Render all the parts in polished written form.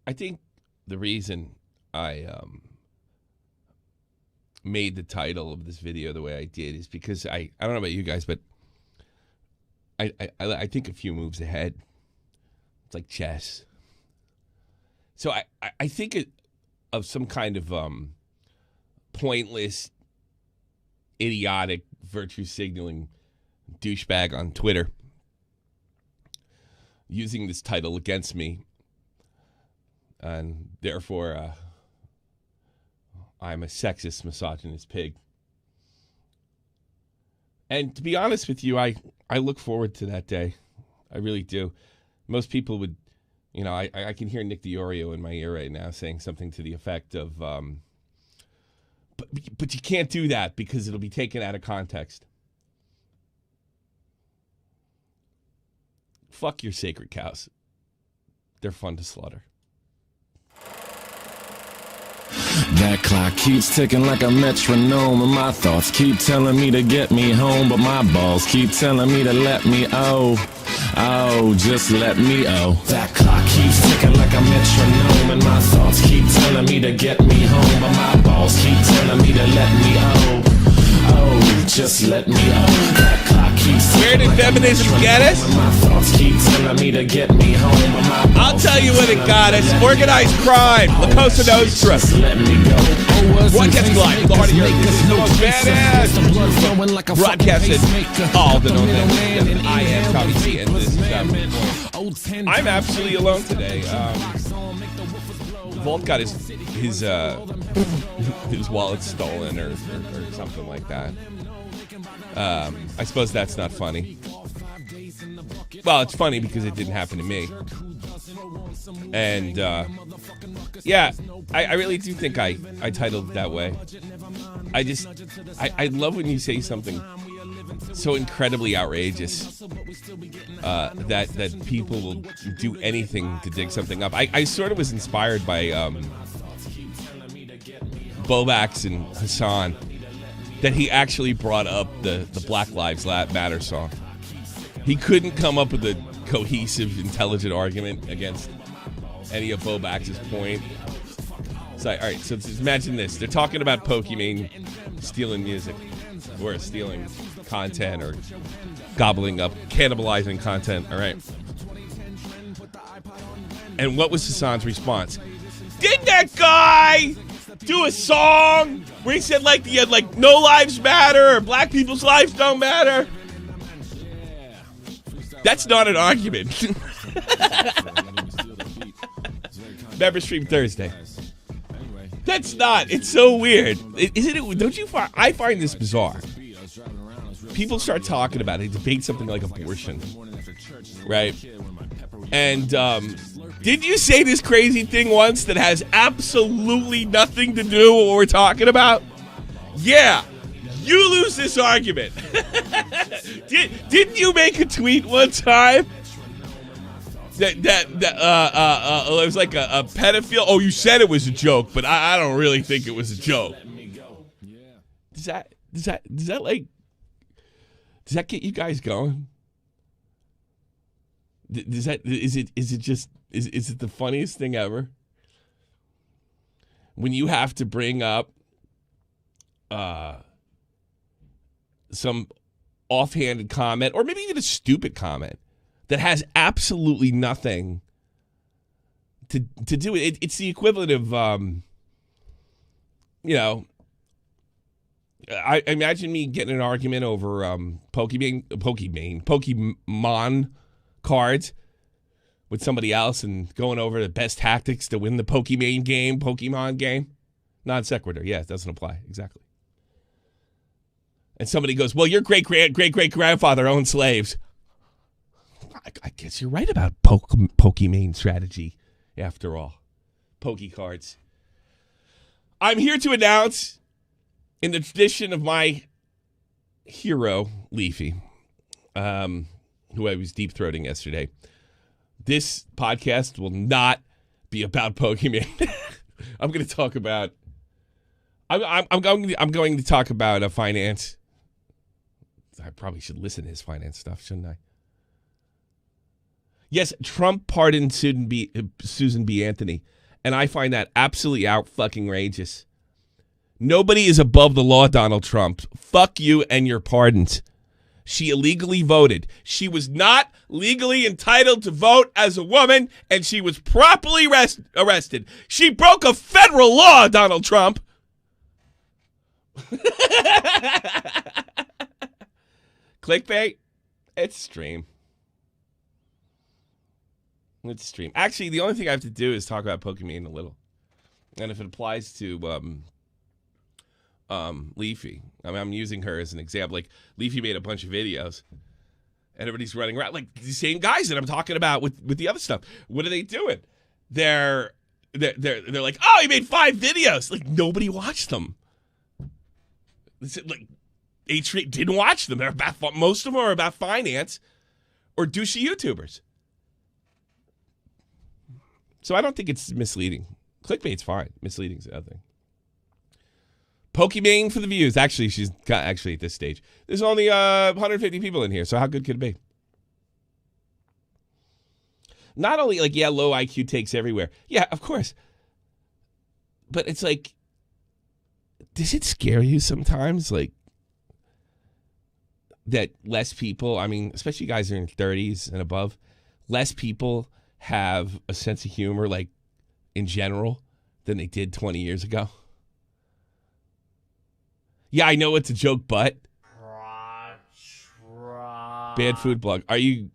I think the reason I made the title of this video the way I did is because I don't know about you guys, but I think a few moves ahead. It's like chess. So I think of some kind of pointless, idiotic, virtue signaling douchebag on Twitter using this title against me, and therefore I'm a sexist, misogynist pig. And to be honest with you, I look forward to that day. I really do. Most people would, you know, I can hear Nick DiOrio in my ear right now saying something to the effect of, but you can't do that because it'll be taken out of context. Fuck your sacred cows. They're fun to slaughter. That clock keeps ticking like a metronome, and my thoughts keep telling me to get me home, but my balls keep telling me to let me just let me That clock keeps ticking like a metronome, and my thoughts keep telling me to get me home, but my balls keep telling me to let me just let me That clock keeps Where did feminism get us? My thoughts keep telling me to get me home, but my I'll tell you what it got us. Organized crime. La Cosa Nostra. let me go. Broadcasting live. The heart of your badass. Broadcasted all the known I am Tommy C. And this is I'm absolutely alone today. Volt got his wallet stolen or something like that. I suppose that's not funny. Well, it's funny because it didn't happen to me. And yeah, I really do think I titled it that way. I love when you say something so incredibly outrageous that people will do anything to dig something up. I sort of was inspired by Bovax and Hasaan, that he actually brought up the Black Lives Matter song. He couldn't come up with a cohesive, intelligent argument against any of Bovax's point. So, all right, so just imagine this. They're talking about Pokimane stealing music or stealing content or gobbling up, cannibalizing content, all right? And what was Hasaan's response? Didn't that guy do a song where he said like no lives matter or black people's lives don't matter? That's not an argument. Member Stream Thursday. That's not. It's so weird. Isn't it? Don't you find? I find this bizarre. People start talking about it, debate something like abortion, right? And did you say this crazy thing once that has absolutely nothing to do with what we're talking about? Yeah, you lose this argument. Didn't you make a tweet one time that it was like a pedophile? Oh, you said it was a joke, but I don't really think it was a joke. Does that get you guys going? Is it the funniest thing ever? When you have to bring up some offhanded comment or maybe even a stupid comment that has absolutely nothing to do with it. It's the equivalent of I imagine me getting an argument over Pokimane cards with somebody else and going over the best tactics to win the Pokimane game. Non sequitur. Yeah, it doesn't apply. Exactly. And somebody goes, well, your great-great-grandfather owned slaves. I guess you're right about Pokimane strategy, after all. Pokey cards. I'm here to announce, in the tradition of my hero, Leafy, who I was deep-throating yesterday, this podcast will not be about Pokimane. I'm going to talk about... I'm going to talk about finance. I probably should listen to his finance stuff, shouldn't I? Yes, Trump pardoned Susan B. Anthony, and I find that absolutely out-fucking-rageous. Nobody is above the law, Donald Trump. Fuck you and your pardons. She illegally voted. She was not legally entitled to vote as a woman, and she was properly arrested. She broke a federal law, Donald Trump. Clickbait? It's stream. It's stream. Actually, the only thing I have to do is talk about Pokimane a little. And if it applies to Leafy, I mean, I'm using her as an example. Like, Leafy made a bunch of videos, and everybody's running around. Like, the same guys that I'm talking about with the other stuff. What are they doing? They're like, oh, he made 5 videos. Like, nobody watched them. Like, H3 didn't watch them. They're about, most of them are about finance or douchey YouTubers. So I don't think it's misleading. Clickbait's fine. Misleading's the other thing. Pokimane for the views. Actually, at this stage, there's only 150 people in here. So how good could it be? Not only like, yeah, low IQ takes everywhere. Yeah, of course. But it's like, does it scare you sometimes? Like, that less people, I mean, especially guys who are in their 30s and above, less people have a sense of humor, like, in general, than they did 20 years ago. Yeah, I know it's a joke, but bad food blog. Are you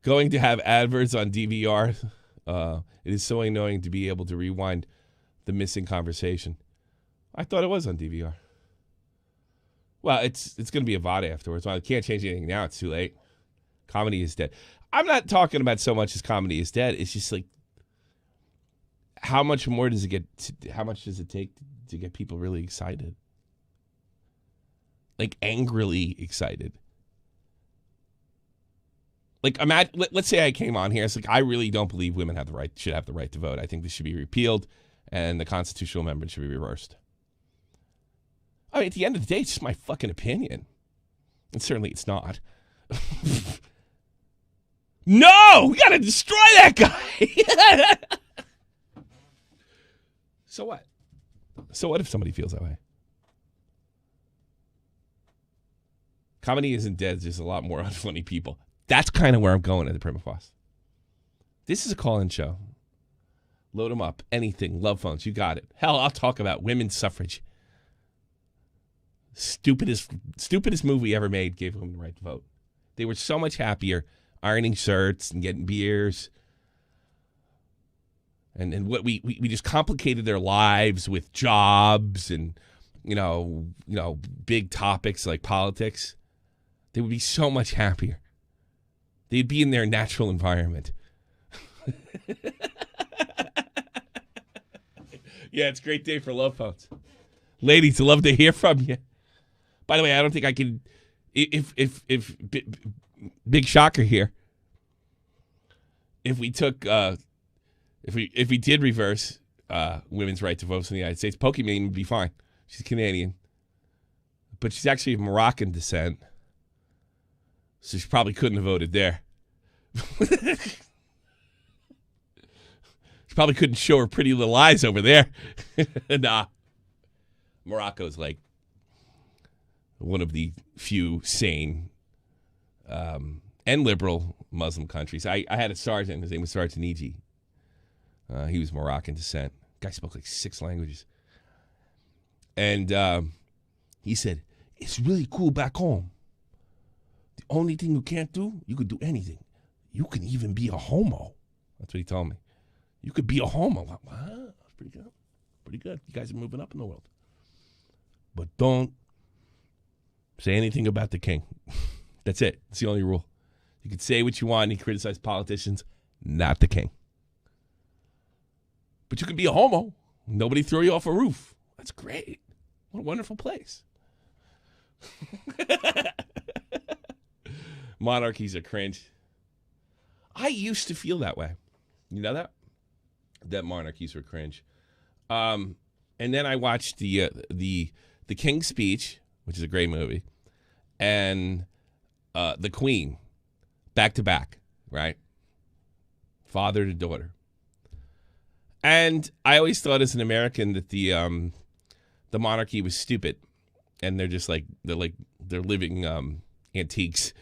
going to have adverts on DVR? It is so annoying to be able to rewind the missing conversation. I thought it was on DVR. Well, it's going to be a VOD afterwards. Well, I can't change anything now. It's too late. Comedy is dead. I'm not talking about so much as comedy is dead. It's just like, how much more does it get? How much does it take to get people really excited? Like, angrily excited. Like, let's say I came on here. It's like, I really don't believe women should have the right to vote. I think this should be repealed, and the constitutional amendment should be reversed. I mean, at the end of the day, it's just my fucking opinion. And certainly it's not. No! We gotta destroy that guy! So what? So what if somebody feels that way? Comedy isn't dead. There's a lot more unfunny people. That's kind of where I'm going at the Permafrost. This is a call-in show. Load them up. Anything. Love phones. You got it. Hell, I'll talk about women's suffrage. Stupidest movie ever made gave women the right to vote. They were so much happier ironing shirts and getting beers. And what we just complicated their lives with jobs and, you know, big topics like politics. They would be so much happier. They'd be in their natural environment. Yeah, it's a great day for love phones. Ladies, I'd love to hear from you. By the way, I don't think I can. If big shocker here. If we took, if we did reverse women's right to vote in the United States, Pokimane would be fine. She's Canadian, but she's actually of Moroccan descent, so she probably couldn't have voted there. She probably couldn't show her pretty little eyes over there. Nah, Morocco's like one of the few sane and liberal Muslim countries. I had a sergeant. His name was Sergeant Niji. He was Moroccan descent. Guy spoke like 6 languages. And he said, it's really cool back home. The only thing you can't do, you could do anything. You can even be a homo. That's what he told me. You could be a homo. I'm like, wow, that's pretty good. Pretty good. You guys are moving up in the world. But don't say anything about the king. That's it. It's the only rule. You can say what you want and you criticize politicians, not the king. But you can be a homo. Nobody throw you off a roof. That's great. What a wonderful place. Monarchies are cringe. I used to feel that way. You know that? That monarchies were cringe. And then I watched the King's Speech, which is a great movie, and the Queen, back to back, right? father to daughter. And I always thought as an American that the monarchy was stupid, and they're just like they're living antiques.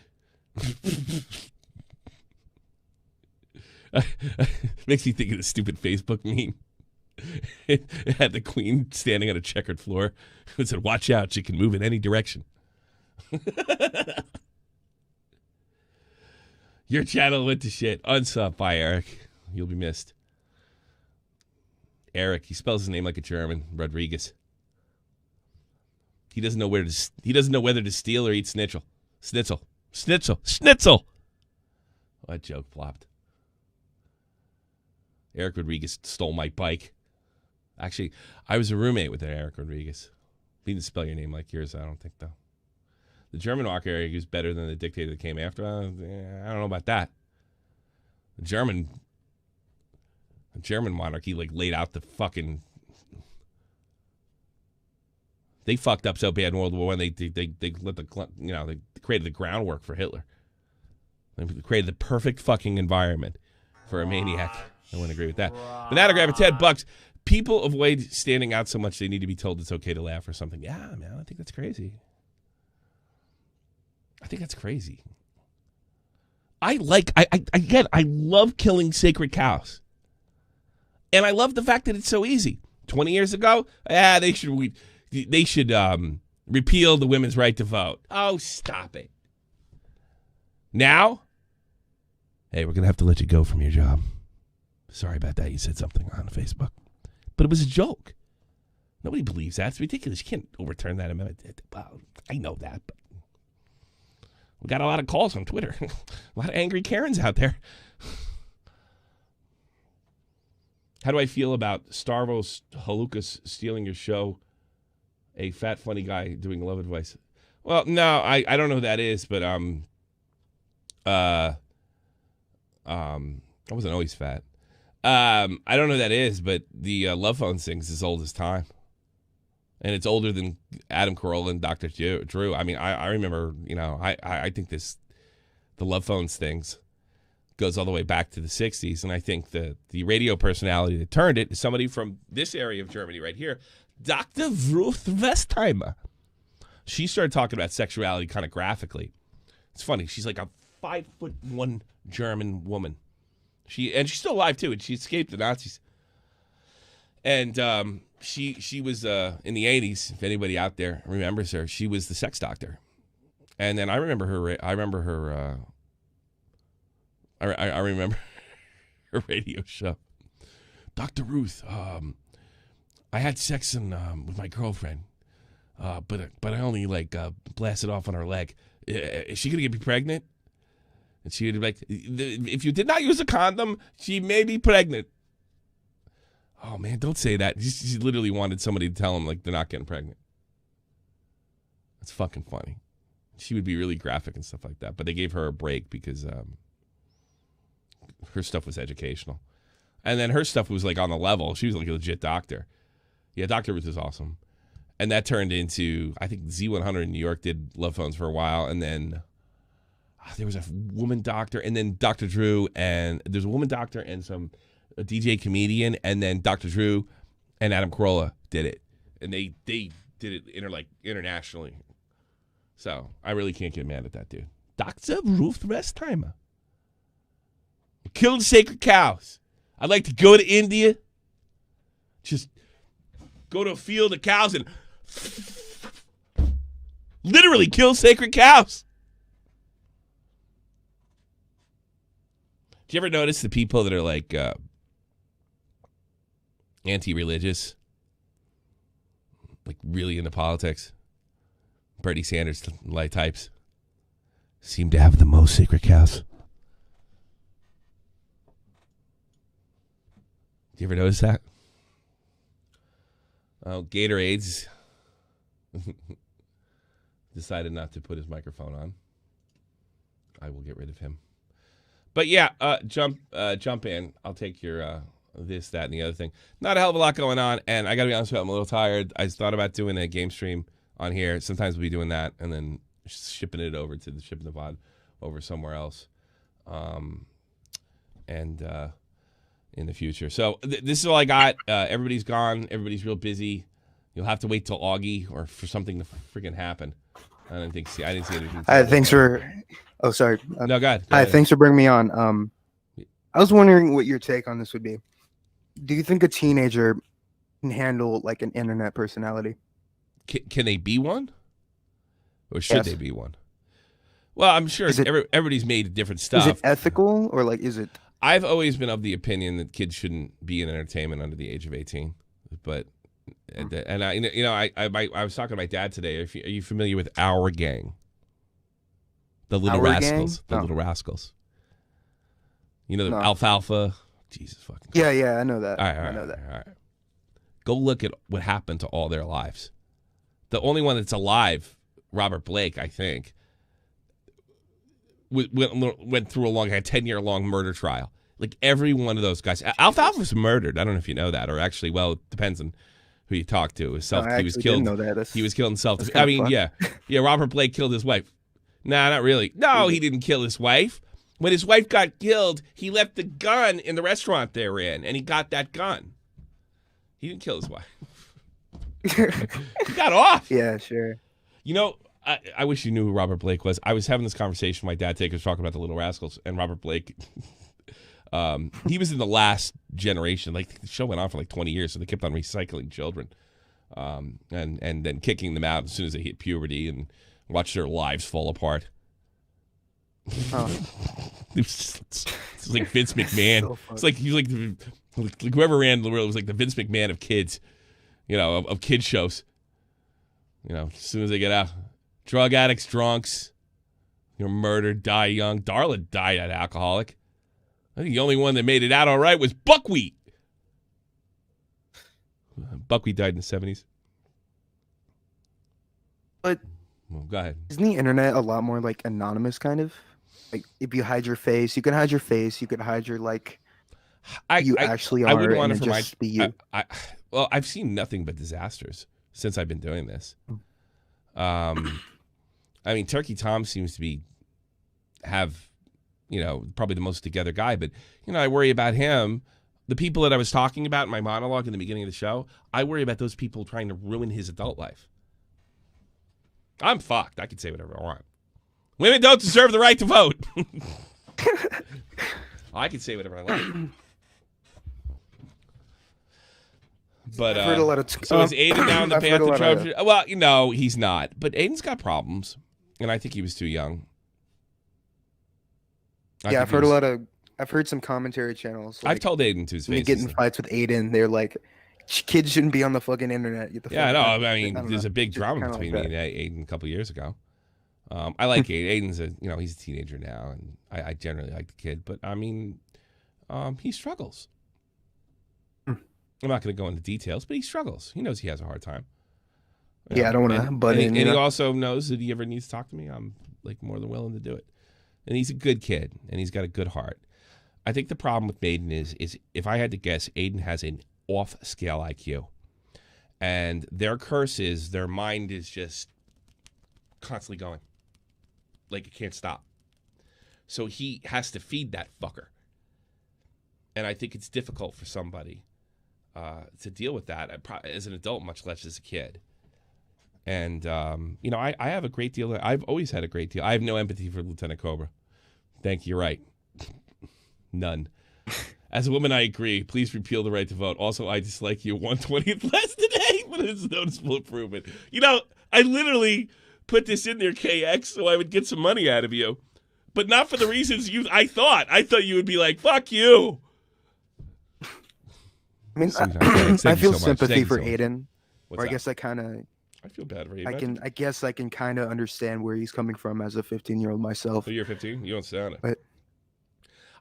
Makes me think of the stupid Facebook meme. It had the queen standing on a checkered floor. It said, "Watch out, she can move in any direction." Your channel went to shit. Unsub. Bye, Eric. You'll be missed. Eric. He spells his name like a German. Rodriguez. He doesn't know whether to steal or eat schnitzel. Schnitzel. Oh, that joke flopped. Eric Rodriguez stole my bike. Actually, I was a roommate with Eric Rodriguez. He didn't spell your name like yours, I don't think, though. The German monarchy was better than the dictator that came after. I don't know about that. The German monarchy laid out the fucking. They fucked up so bad in World War I. They let they created the groundwork for Hitler. They created the perfect fucking environment for a maniac. I wouldn't agree with that. Banana grab for $10. People avoid standing out so much they need to be told it's okay to laugh or something. Yeah, man, I think that's crazy. I love killing sacred cows. And I love the fact that it's so easy. 20 years ago, they should repeal the women's right to vote. Oh, stop it. Now, hey, we're going to have to let you go from your job. Sorry about that. You said something on Facebook. But it was a joke. Nobody believes that. It's ridiculous. You can't overturn that amendment. Well, I know that, but we got a lot of calls on Twitter. A lot of angry Karens out there. How do I feel about Starvos Halukas stealing your show? A fat, funny guy doing love advice. Well, no, I don't know who that is, but I wasn't always fat. I don't know who that is, but the Love Phone thing's as old as time. And it's older than Adam Carolla and Dr. Drew. I mean, I remember, I think the Love Phones things goes all the way back to the 60s. And I think the radio personality that turned it is somebody from this area of Germany right here, Dr. Ruth Westheimer. She started talking about sexuality kind of graphically. It's funny. She's like a 5'1" German woman. She's still alive too, and she escaped the Nazis. And she was in the 80s. If anybody out there remembers her, she was the sex doctor. And then I remember her. I remember her radio show. Dr. Ruth, I had sex with my girlfriend, but I only blasted off on her leg. Is she gonna get me pregnant? And she would be like, if you did not use a condom, she may be pregnant. Oh, man, don't say that. She literally wanted somebody to tell him, they're not getting pregnant. That's fucking funny. She would be really graphic and stuff like that. But they gave her a break because her stuff was educational. And then her stuff was, on the level. She was, a legit doctor. Yeah, Dr. Ruth is awesome. And that turned into, I think, Z100 in New York did Love Phones for a while. And then there was a woman doctor, and then Dr. Drew, and there's a woman doctor and a DJ comedian, and then Dr. Drew and Adam Carolla did it. And they did it internationally. So I really can't get mad at that dude. Dr. Ruth Westheimer. Killed sacred cows. I'd like to go to India, just go to a field of cows and literally kill sacred cows. Do you ever notice the people that are anti-religious, really into politics, Bernie Sanders types, seem to have the most sacred cows? Do you ever notice that? Gatorade's decided not to put his microphone on. I will get rid of him. But yeah, jump in. I'll take your this, that, and the other thing. Not a hell of a lot going on, and I got to be honest with you, I'm a little tired. I thought about doing a game stream on here. Sometimes we'll be doing that, and then shipping it over to shipping the VOD over somewhere else. in the future. So this is all I got. Everybody's gone. Everybody's real busy. You'll have to wait till Augie or for something to freaking happen. I didn't see anything. Thanks for. Oh, sorry. No, go ahead. Hi, thanks for bringing me on. I was wondering what your take on this would be. Do you think a teenager can handle like an internet personality? Can they be one? Or should they be one? Well, I'm sure everybody's made different stuff. Is it ethical or like is it? I've always been of the opinion that kids shouldn't be in entertainment under the age of 18. But and I was talking to my dad today. Are you familiar with Our Gang? The Little Rascals. The Little Rascals. You know the Alfalfa. Jesus fucking. Yeah, I know that. I know that. All right. Go look at what happened to all their lives. The only one that's alive, Robert Blake, I think, went through a 10-year-long murder trial. Like every one of those guys. Alfalfa was murdered. I don't know if you know that, or actually, well, it depends on who you talk to. He was killed. Didn't know that. He was killed in self. I mean, yeah. Robert Blake killed his wife. Nah, not really. No, he didn't kill his wife. When his wife got killed, he left the gun in the restaurant they're in, and he got that gun. He didn't kill his wife. He got off. Yeah, sure. You know, I wish you knew who Robert Blake was. I was having this conversation with my dad today, talking about the Little Rascals, and Robert Blake, he was in the last generation. Like the show went on for like 20 years, so they kept on recycling children, and then kicking them out as soon as they hit puberty and watch their lives fall apart. Oh. It's like Vince McMahon. So it's like he's like whoever ran the world was like the Vince McMahon of kids, of kid shows. As soon as they get out, drug addicts, drunks, murdered, die young. Darla died an alcoholic. I think the only one that made it out all right was Buckwheat. Buckwheat died in the 70s. But well, go ahead. Isn't the internet a lot more like anonymous, kind of? Like if you hide your face, you can hide your face. You can hide your actually are. I wouldn't want it just be you. Well, I've seen nothing but disasters since I've been doing this. I mean, Turkey Tom seems to have probably the most together guy, but I worry about him. The people that I was talking about in my monologue in the beginning of the show, I worry about those people trying to ruin his adult life. I'm fucked. I can say whatever I want. Women don't deserve the right to vote. I can say whatever I like. But I've heard a lot of so is Aiden down the path to Trojan? Well, he's not. But Aiden's got problems, and I think he was too young. I've heard some commentary channels. I've told Aiden to his face. Get in fights with Aiden. They're like, kids shouldn't be on the fucking internet. I know. I mean, there's a big drama between me and Aiden a couple years ago. I like Aiden. Aiden's he's a teenager now, and I generally like the kid. But I mean, he struggles. I'm not going to go into details, but he struggles. He knows he has a hard time. I don't want to butt in. And he also knows that he ever needs to talk to me, I'm like more than willing to do it. And he's a good kid, and he's got a good heart. I think the problem with Aiden is if I had to guess, Aiden has an off-scale IQ. And their curse is their mind is just constantly going. Like it can't stop. So he has to feed that fucker. And I think it's difficult for somebody to deal with that as an adult, much less as a kid. And, I have a great deal. I've always had a great deal. I have no empathy for Lieutenant Cobra. Thank you. You're right. None. As a woman, I agree. Please repeal the right to vote. Also, I dislike you 1/20th less today, but it's a noticeable improvement. I literally put this in there, KX, so I would get some money out of you. But not for the reasons I thought. I thought you would be like, fuck you. I mean, I feel sympathy for Aiden. Or I guess I feel bad for Aiden. I guess I can kind of understand where he's coming from as a 15-year-old myself. So you're 15? You don't sound it. But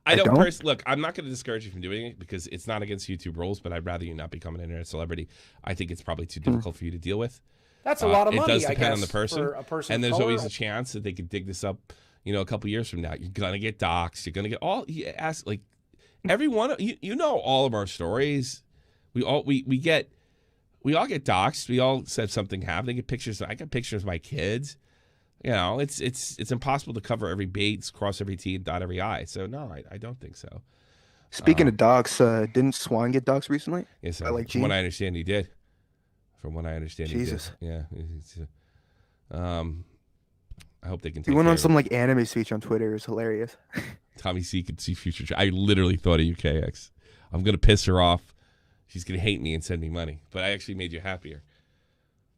I don't look, I'm not going to discourage you from doing it because it's not against YouTube rules, but I'd rather you not become an internet celebrity. I think it's probably too difficult for you to deal with. That's a lot of money, It does depend on the person. For a person and there's color. always a chance that they could dig this up, a couple years from now. You're going to get doxxed. You're going to get everyone, all of our stories. We all get doxxed. We all said something happened. They get pictures. I got pictures of my kids. It's impossible to cover every base, cross every T, and dot every I. So no, I don't think so. Speaking of docs, didn't Swan get docs recently? Yes, By, like, from what Gene? I understand, he did. From what I understand, Jesus. he did. Yeah. Um, I hope they can He take went care on of some it. like anime speech on Twitter. It was hilarious. Tommy C could see future. I literally thought of you, KX. I'm gonna piss her off. She's gonna hate me and send me money. But I actually made you happier.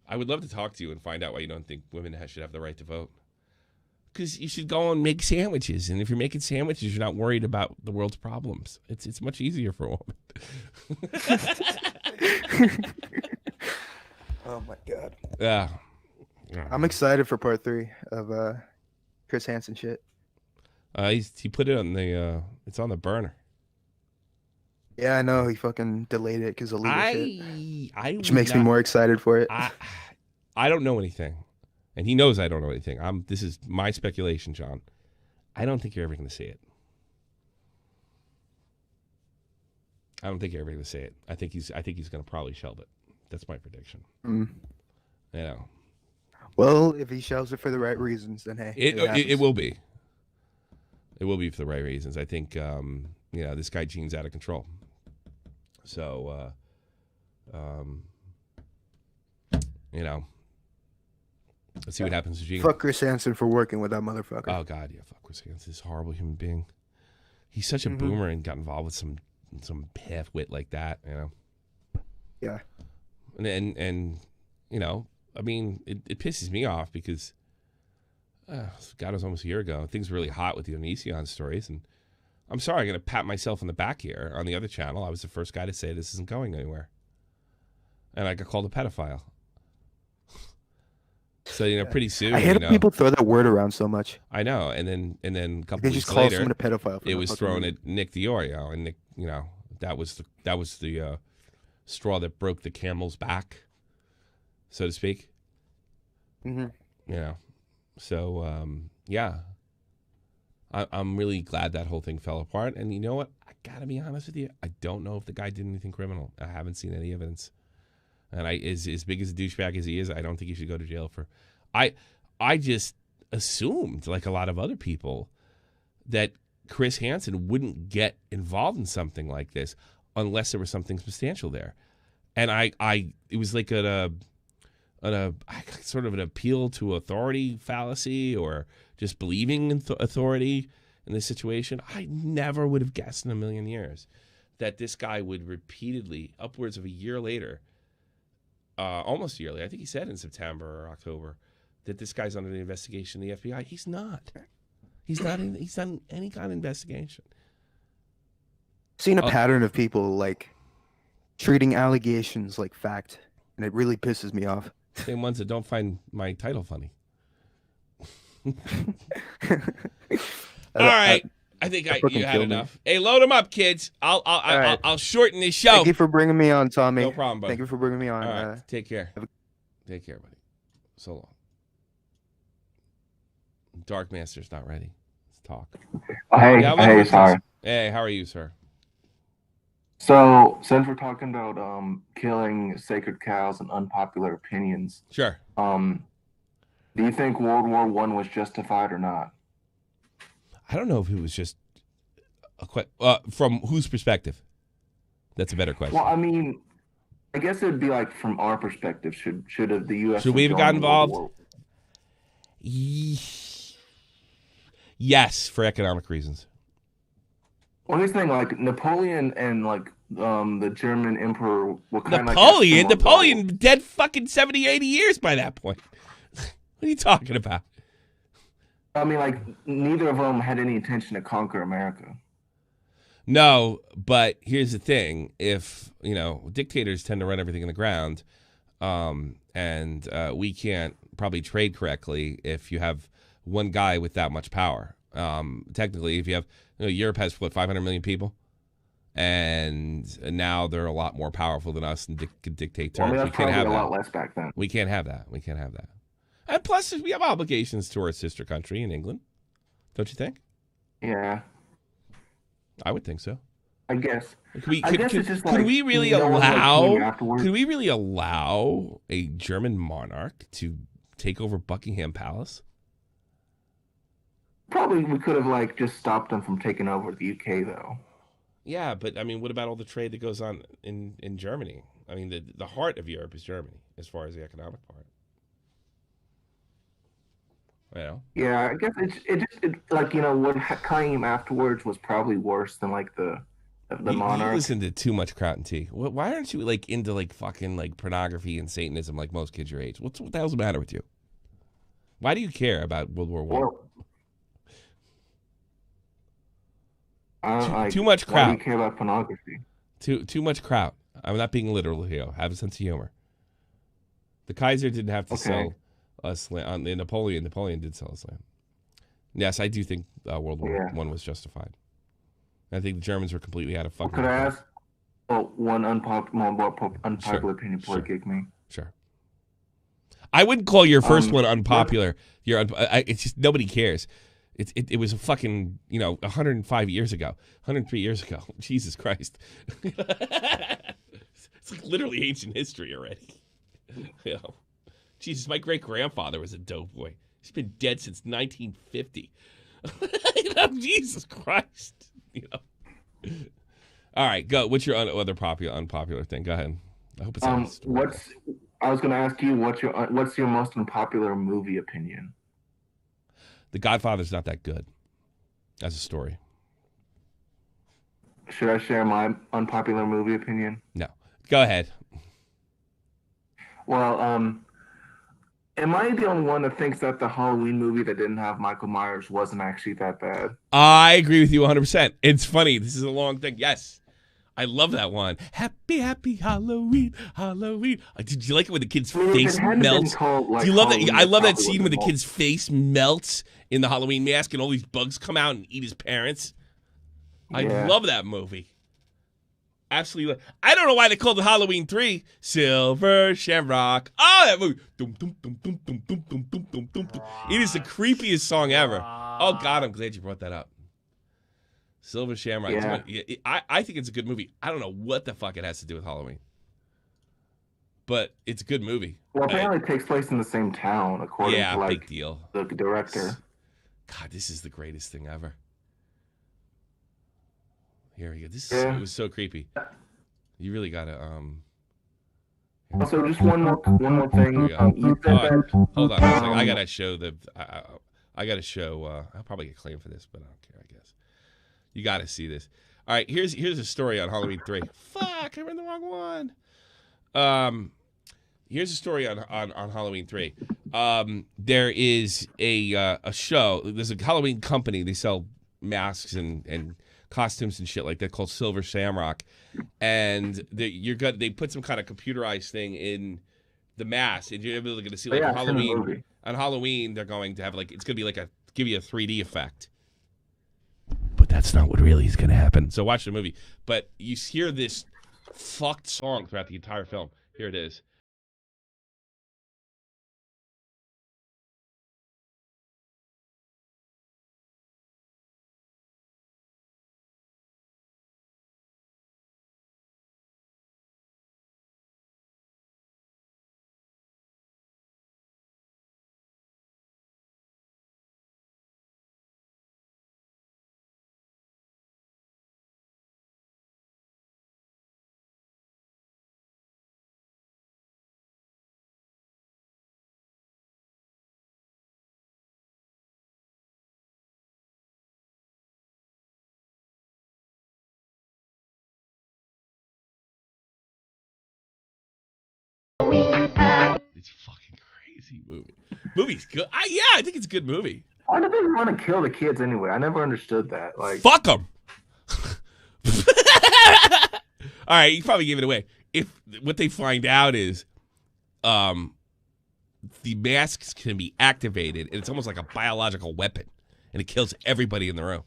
I would love to talk to you and find out why you don't think women should have the right to vote. Because you should go and make sandwiches, and if you're making sandwiches, you're not worried about the world's problems. It's much easier for a woman. Oh my god. Yeah. I'm excited for part 3 of Chris Hansen shit. He put it on the. It's on the burner. Yeah, I know he fucking delayed it because of legal shit, which makes me more excited for it. I don't know anything, and he knows I don't know anything. This is my speculation, John. I don't think you're ever going to see it. I don't think you're ever going to see it. I think he's going to probably shelve it. That's my prediction. You know. Well, if he shelves it for the right reasons, then hey, it will be. It will be for the right reasons. I think this guy Gene's out of control. So let's see what happens to Gene. Fuck Chris Hansen for working with that motherfucker. Oh God, yeah, fuck Chris Hansen. This horrible human being. He's such a boomer and got involved with some half-wit like that, Yeah. And I mean, it pisses me off because God, it was almost a year ago. Things were really hot with the Onision stories, and I'm sorry, I'm going to pat myself on the back here. On the other channel, I was the first guy to say this isn't going anywhere, and I got called a pedophile. So pretty soon, I hate when people throw that word around so much. I know, and then a couple they weeks just call later, someone a pedophile. It was thrown at Nick Dior, and Nick, that was the straw that broke the camel's back, so to speak. So yeah, I'm really glad that whole thing fell apart. And you know what? I gotta be honest with you. I don't know if the guy did anything criminal. I haven't seen any evidence. And as big as a douchebag as he is, I don't think he should go to jail for. I just assumed, like a lot of other people, that Chris Hansen wouldn't get involved in something like this unless there was something substantial there. And it was like sort of an appeal to authority fallacy, or just believing in authority in this situation. I never would have guessed in a million years that this guy would repeatedly, upwards of a year later, almost yearly, I think he said in September or October, that this guy's under the investigation of the FBI. He's not. He's not any kind of investigation. Seen a pattern of people like treating allegations like fact, and it really pisses me off. Same ones that don't find my title funny. All right. I think you had enough. Hey, load them up, kids. I'll shorten this show. Thank you for bringing me on, Tommy. No problem, buddy. Thank you for bringing me on. All right. Take care. Take care, buddy. So long. Dark Master's not ready. Let's talk. Hey, sorry. Hey, how are you, sir? So, since we're talking about killing sacred cows and unpopular opinions, sure. Do you think World War I was justified or not? I don't know if it was just from whose perspective. That's a better question. Well, I mean, I guess it would be like from our perspective. Should the U.S. should we have got involved? Yes, for economic reasons. Well, here's the thing, like Napoleon and like the German emperor were kind of Napoleon dead fucking 70, 80 years by that point. What are you talking about? I mean, like, neither of them had any intention to conquer America. No, but here's the thing. If, dictators tend to run everything in the ground, and we can't probably trade correctly if you have one guy with that much power. Technically, if you have, Europe has, 500 million people? And now they're a lot more powerful than us and can dictate terms. Well, I mean, we can't have a that. lot less back then. We can't have that. And plus, we have obligations to our sister country in England. Don't you think? Yeah. I would think so. I guess. Could we really allow a German monarch to take over Buckingham Palace? Probably we could have just stopped them from taking over the UK though. Yeah, but I mean, what about all the trade that goes on in Germany? I mean, the heart of Europe is Germany as far as the economic part. You know? Yeah, I guess it like what came afterwards was probably worse than like the You monarch. listen to too much Kraut and Tea. Why aren't you like into like fucking like pornography and Satanism like most kids your age? What the hell's the matter with you? Why do you care about World War One? Too much Kraut. Why do you care about pornography? Too much Kraut. I'm not being literal here. Have a sense of humor. The Kaiser didn't have to sell us land. Napoleon did sell us land. Yes, I do think World War One was justified. I think the Germans were completely out of fucking. Could I ask one unpopular opinion before you kick me? Sure. I wouldn't call your first one unpopular. It's just nobody cares. It was a fucking 105 years ago, 103 years ago. Jesus Christ. It's like literally ancient history already. Jesus, my great grandfather was a dope boy. He's been dead since 1950. Jesus Christ. All right, go. What's your other unpopular thing? Go ahead. I hope it's honest. I was going to ask you what's your most unpopular movie opinion? The Godfather's not that good as a story. Should I share my unpopular movie opinion? No. Go ahead. Well, am I the only one that thinks that the Halloween movie that didn't have Michael Myers wasn't actually that bad? I agree with you 100%. It's funny. This is a long thing. Yes. I love that one. Happy, happy Halloween, Halloween. Did you like it when the kid's face melts? Do you love that? I love that scene when the kid's face melts in the Halloween mask and all these bugs come out and eat his parents. I love that movie. Absolutely. I don't know why they called it Halloween 3. Silver Shamrock. Oh, that movie. It is the creepiest song ever. Oh, God, I'm glad you brought that up. Silver Shamrock. Yeah. I think it's a good movie. I don't know what the fuck it has to do with Halloween. But it's a good movie. Well, apparently it takes place in the same town, according to big deal. The director. God, this is the greatest thing ever. Here we go. It was so creepy. You really gotta Also, just one more thing. You said that. Hold on. I gotta show I gotta show. I'll probably get claimed for this, but I don't care. I guess you gotta see this. All right, here's a story on Halloween 3. Fuck, I read the wrong one. Here's a story on Halloween 3. There is a show. There's a Halloween company. They sell masks and costumes and shit like that called Silver Shamrock, and they put some kind of computerized thing in the mask, and you're able to see like Halloween. On Halloween, they're going to have it's gonna be give you a 3D effect. But that's not what really is gonna happen. So watch the movie. But you hear this fucked song throughout the entire film. Here it is. It's a fucking crazy movie. Movie's good. I think it's a good movie. Why do they want to kill the kids anyway? I never understood that. Fuck them. All right, you probably gave it away. If what they find out is, the masks can be activated, and it's almost like a biological weapon, and it kills everybody in the room.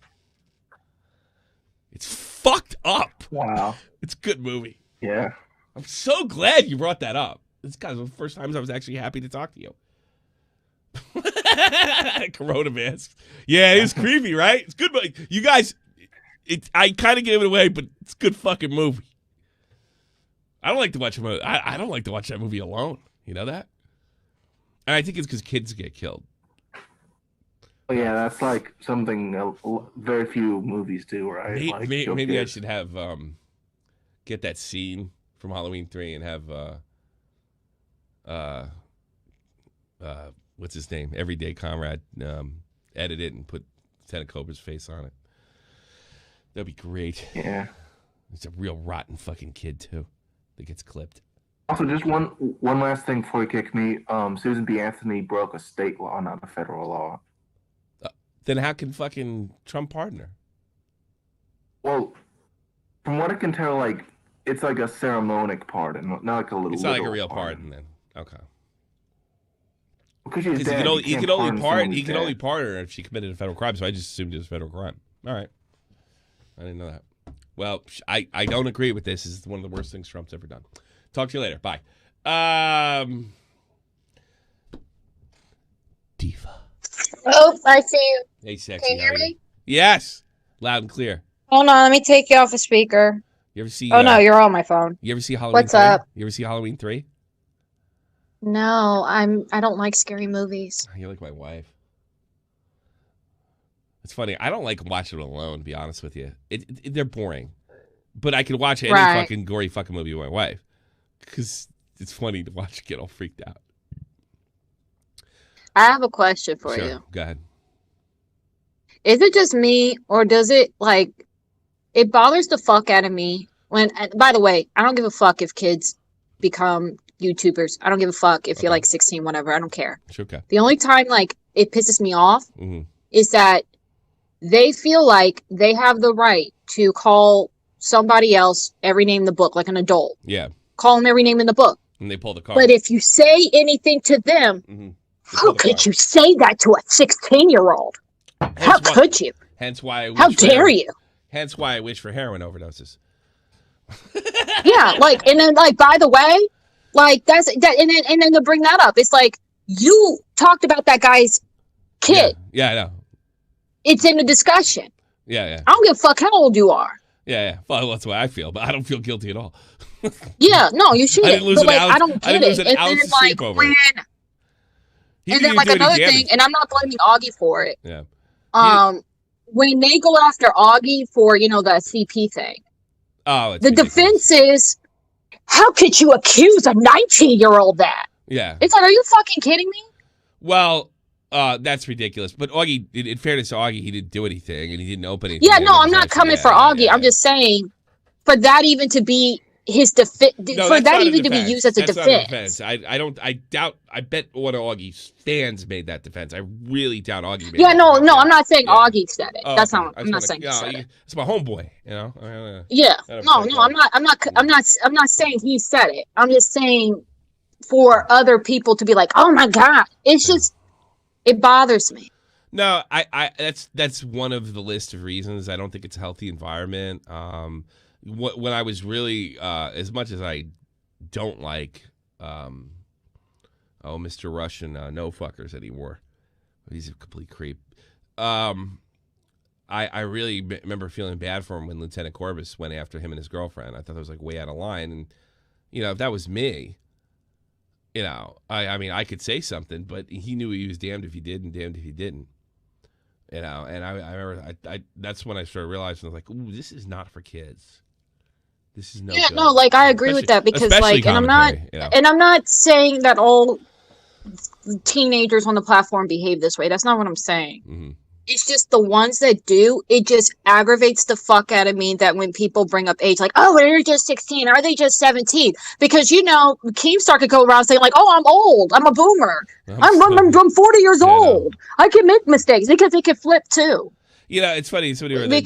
It's fucked up. Wow. It's a good movie. Yeah. I'm so glad you brought that up. This guy's the first times I was actually happy to talk to you. Corona masks. Yeah, it was creepy, right? It's good. You guys, I kind of gave it away, but it's a good fucking movie. I don't like to watch a movie. I don't like to watch that movie alone. You know that? And I think it's because kids get killed. Oh yeah, that's like something very few movies do, right? Like Maybe I should have get that scene from Halloween 3 and have what's his name? Everyday Comrade edit it and put Lieutenant Cobra's face on it. That'd be great. Yeah. He's a real rotten fucking kid too that gets clipped. Also, just one last thing before you kick me. Susan B. Anthony broke a state law, not a federal law. Then how can fucking Trump pardon her? Well, from what I can tell, like it's like a ceremonic pardon, not like a little. It's not like a real pardon then. Okay. Because she's dead. He can only pardon her if she committed a federal crime. So I just assumed it was a federal crime. All right. I didn't know that. Well, I don't agree with this. This is one of the worst things Trump's ever done. Talk to you later. Bye. Diva. Oh, I see you. Hey, sexy. Can you hear me? Yes. Loud and clear. Hold on, let me take you off the speaker. You ever see? Oh no, you're on my phone. You ever see Halloween? What's 3? up? You ever see Halloween 3? No, I don't like scary movies. You're like my wife. It's funny. I don't like watching it alone, to be honest with you. They're boring. But I can watch any fucking gory fucking movie with my wife. Because it's funny to watch her get all freaked out. I have a question for you. Go ahead. Is it just me, or does it, like, it bothers the fuck out of me when, by the way, I don't give a fuck if kids become YouTubers. I don't give a fuck if you're like 16, whatever. I don't care. Okay. The only time, like, it pisses me off is that they feel like they have the right to call somebody else every name in the book, like an adult. Yeah. Call them every name in the book. And they pull the card. But if you say anything to them, how could you say that to a 16-year-old? How could you? Hence why I wish How dare you? Hence why I wish for heroin overdoses. Yeah, like, and then, like, by the way, like, that's that, and then to bring that up, it's like, you talked about that guy's kid. Yeah, I know. It's in the discussion. Yeah. I don't give a fuck how old you are. Yeah. Well, that's the way I feel, but I don't feel guilty at all. Yeah, no, you shouldn't. But, like, I don't get it. And then, like, like, another thing, and I'm not blaming Augie for it. Yeah. When they go after Augie for, you know, the CP thing, the defense is, how could you accuse a 19-year-old that? Yeah. It's like, are you fucking kidding me? Well, that's ridiculous. But Augie, in fairness to Augie, he didn't do anything, and he didn't open anything. Yeah, no, I'm not coming for Augie. I'm just saying, for that even to be his defense, for that even to be used as a defense. I bet one of Augie's fans made that defense. I really doubt Augie made that defense. I'm not saying Augie said it. That's not. I'm not saying he said it. It's my homeboy, you know. Yeah. No, I'm not saying he said it. I'm just saying for other people to be like, oh my God, it's just, it bothers me. No, I that's one of the list of reasons. I don't think it's a healthy environment. When I was really, as much as I don't like, Mr. Russian, no fuckers anymore. He's a complete creep. I really remember feeling bad for him when Lieutenant Corbus went after him and his girlfriend. I thought that was like way out of line. And, you know, if that was me, you know, I mean, I could say something, but he knew he was damned if he did and damned if he didn't. You know, and I remember that's when I started realizing, I was like, ooh, this is not for kids. This is no good. No, like, I agree with that because, like, and I'm not saying that all teenagers on the platform behave this way. That's not what I'm saying. Mm-hmm. It's just the ones that do, it just aggravates the fuck out of me that when people bring up age, like, oh, they're just 16. Are they just 17? Because, you know, Keemstar could go around saying, like, oh, I'm old. I'm a boomer. I'm 40 years old. I can make mistakes because they can flip too. You know, it's funny. Somebody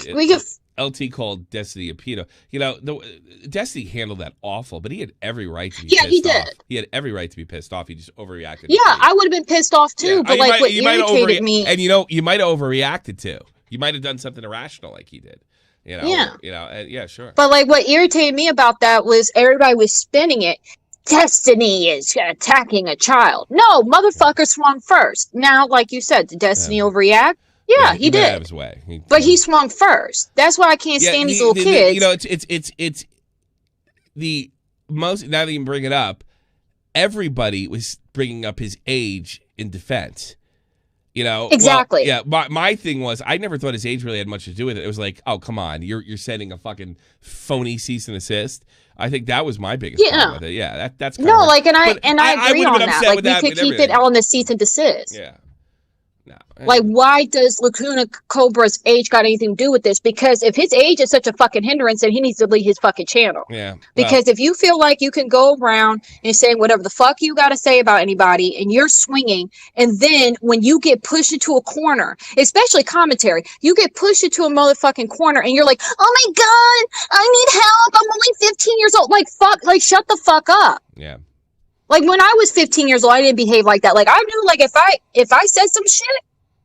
LT called Destiny a pedo. You know, Destiny handled that awful, but he had every right to be pissed off. Yeah, he did. He had every right to be pissed off. He just overreacted. Yeah, I would have been pissed off too, but like what irritated me. And you know, you might have overreacted too. You might have done something irrational like he did. You know, yeah, sure. But like what irritated me about that was everybody was spinning it. Destiny is attacking a child. No, motherfucker swung first. Now, like you said, did Destiny overreact? Yeah, he did. Have his way. But he swung first. That's why I can't stand these little kids. You know, it's the most. Now that you bring it up, everybody was bringing up his age in defense. You know, exactly. Well, yeah. My thing was, I never thought his age really had much to do with it. It was like, oh, come on, you're sending a fucking phony cease and desist. I think that was my biggest problem with it. Yeah, that's no, like, and I agree on that. Like, we could keep it on the cease and desist. Yeah. No. Like, why does Lacuna Cobra's age got anything to do with this? Because if his age is such a fucking hindrance, then he needs to leave his fucking channel. Yeah. Because if you feel like you can go around and saying whatever the fuck you got to say about anybody, and you're swinging, and then when you get pushed into a corner, especially commentary, you get pushed into a motherfucking corner, and you're like, oh my god, I need help. I'm only 15 years old. Like, fuck, like, shut the fuck up. Yeah. Like, when I was 15 years old, I didn't behave like that. Like, I knew, like, if I said some shit,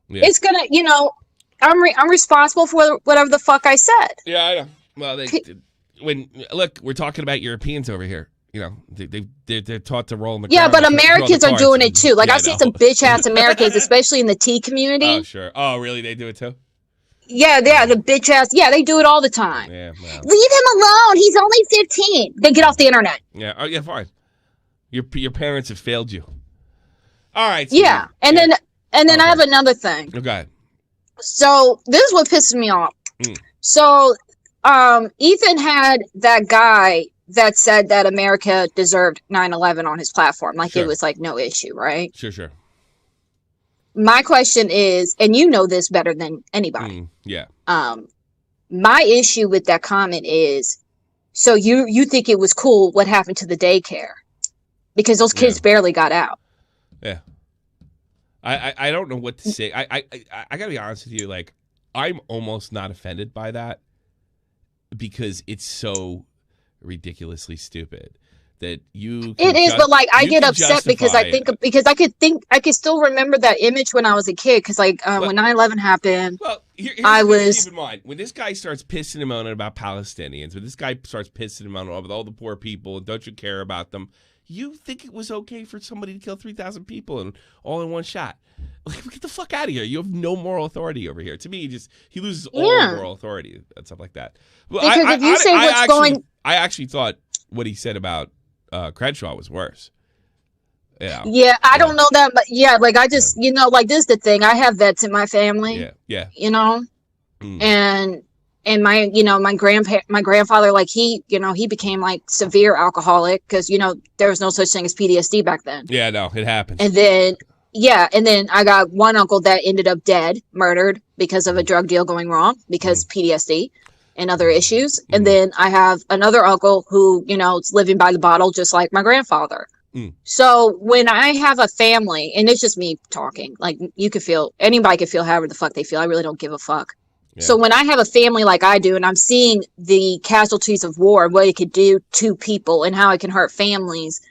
it's gonna, you know, I'm responsible for whatever the fuck I said. Yeah, I know. Well, look, we're talking about Europeans over here. You know, they're taught to roll in the yeah, but Americans are doing it too. Like, I've seen some bitch ass Americans, especially in the tea community. Oh, sure. Oh, really? They do it too? Yeah, the bitch ass. Yeah, they do it all the time. Yeah. Well. Leave him alone. He's only 15. Then get off the internet. Yeah. Oh, yeah. Fine. Your parents have failed you. All right. So yeah, and then I have another thing. Okay. So this is what pisses me off. So Ethan had that guy that said that America deserved 9/11 on his platform. Like, it was like no issue, right? Sure. My question is, and you know this better than anybody. Yeah. My issue with that comment is, so you think it was cool what happened to the daycare? Because those kids barely got out. Yeah. I don't know what to say. I gotta be honest with you. Like, I'm almost not offended by that because it's so ridiculously stupid that you. It is, but like, I get upset because I could still remember that image when I was a kid. Because like when 9/11 happened, keep in mind, when this guy starts pissing and moaning about Palestinians, when this guy starts pissing and moaning about all the poor people and don't you care about them. You think it was okay for somebody to kill 3,000 people all in one shot? Like, get the fuck out of here! You have no moral authority over here. To me, he loses all moral authority and stuff like that. Well, because if you say what's going, I actually thought what he said about Crenshaw was worse. Yeah. Yeah, I don't know that, but yeah, like I just like this is the thing. I have vets in my family. Yeah. You know, and my my grandfather, like he became like severe alcoholic because there was no such thing as PTSD back then. Yeah, no, it happened. And then I got one uncle that ended up dead, murdered because of a drug deal going wrong because PTSD and other issues. And then I have another uncle who is living by the bottle just like my grandfather. So when I have a family, and it's just me talking, like anybody could feel however the fuck they feel. I really don't give a fuck. Yeah. So when I have a family like I do, and I'm seeing the casualties of war, what it could do to people and how it can hurt families,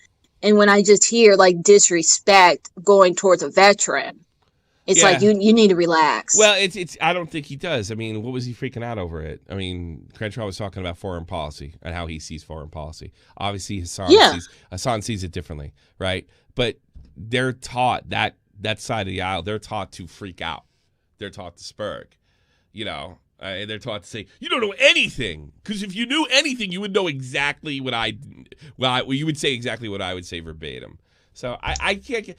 and when I just hear like disrespect going towards a veteran, it's like you need to relax. Well, it's I don't think he does. I mean, what was he freaking out over it? I mean, Crenshaw was talking about foreign policy and how he sees foreign policy. Obviously, Hasaan sees it differently, right? But they're taught that side of the aisle. They're taught to freak out. They're taught to spurg. They're taught to say, you don't know anything. Because if you knew anything, you would know exactly you would say exactly what I would say verbatim. So I can't get,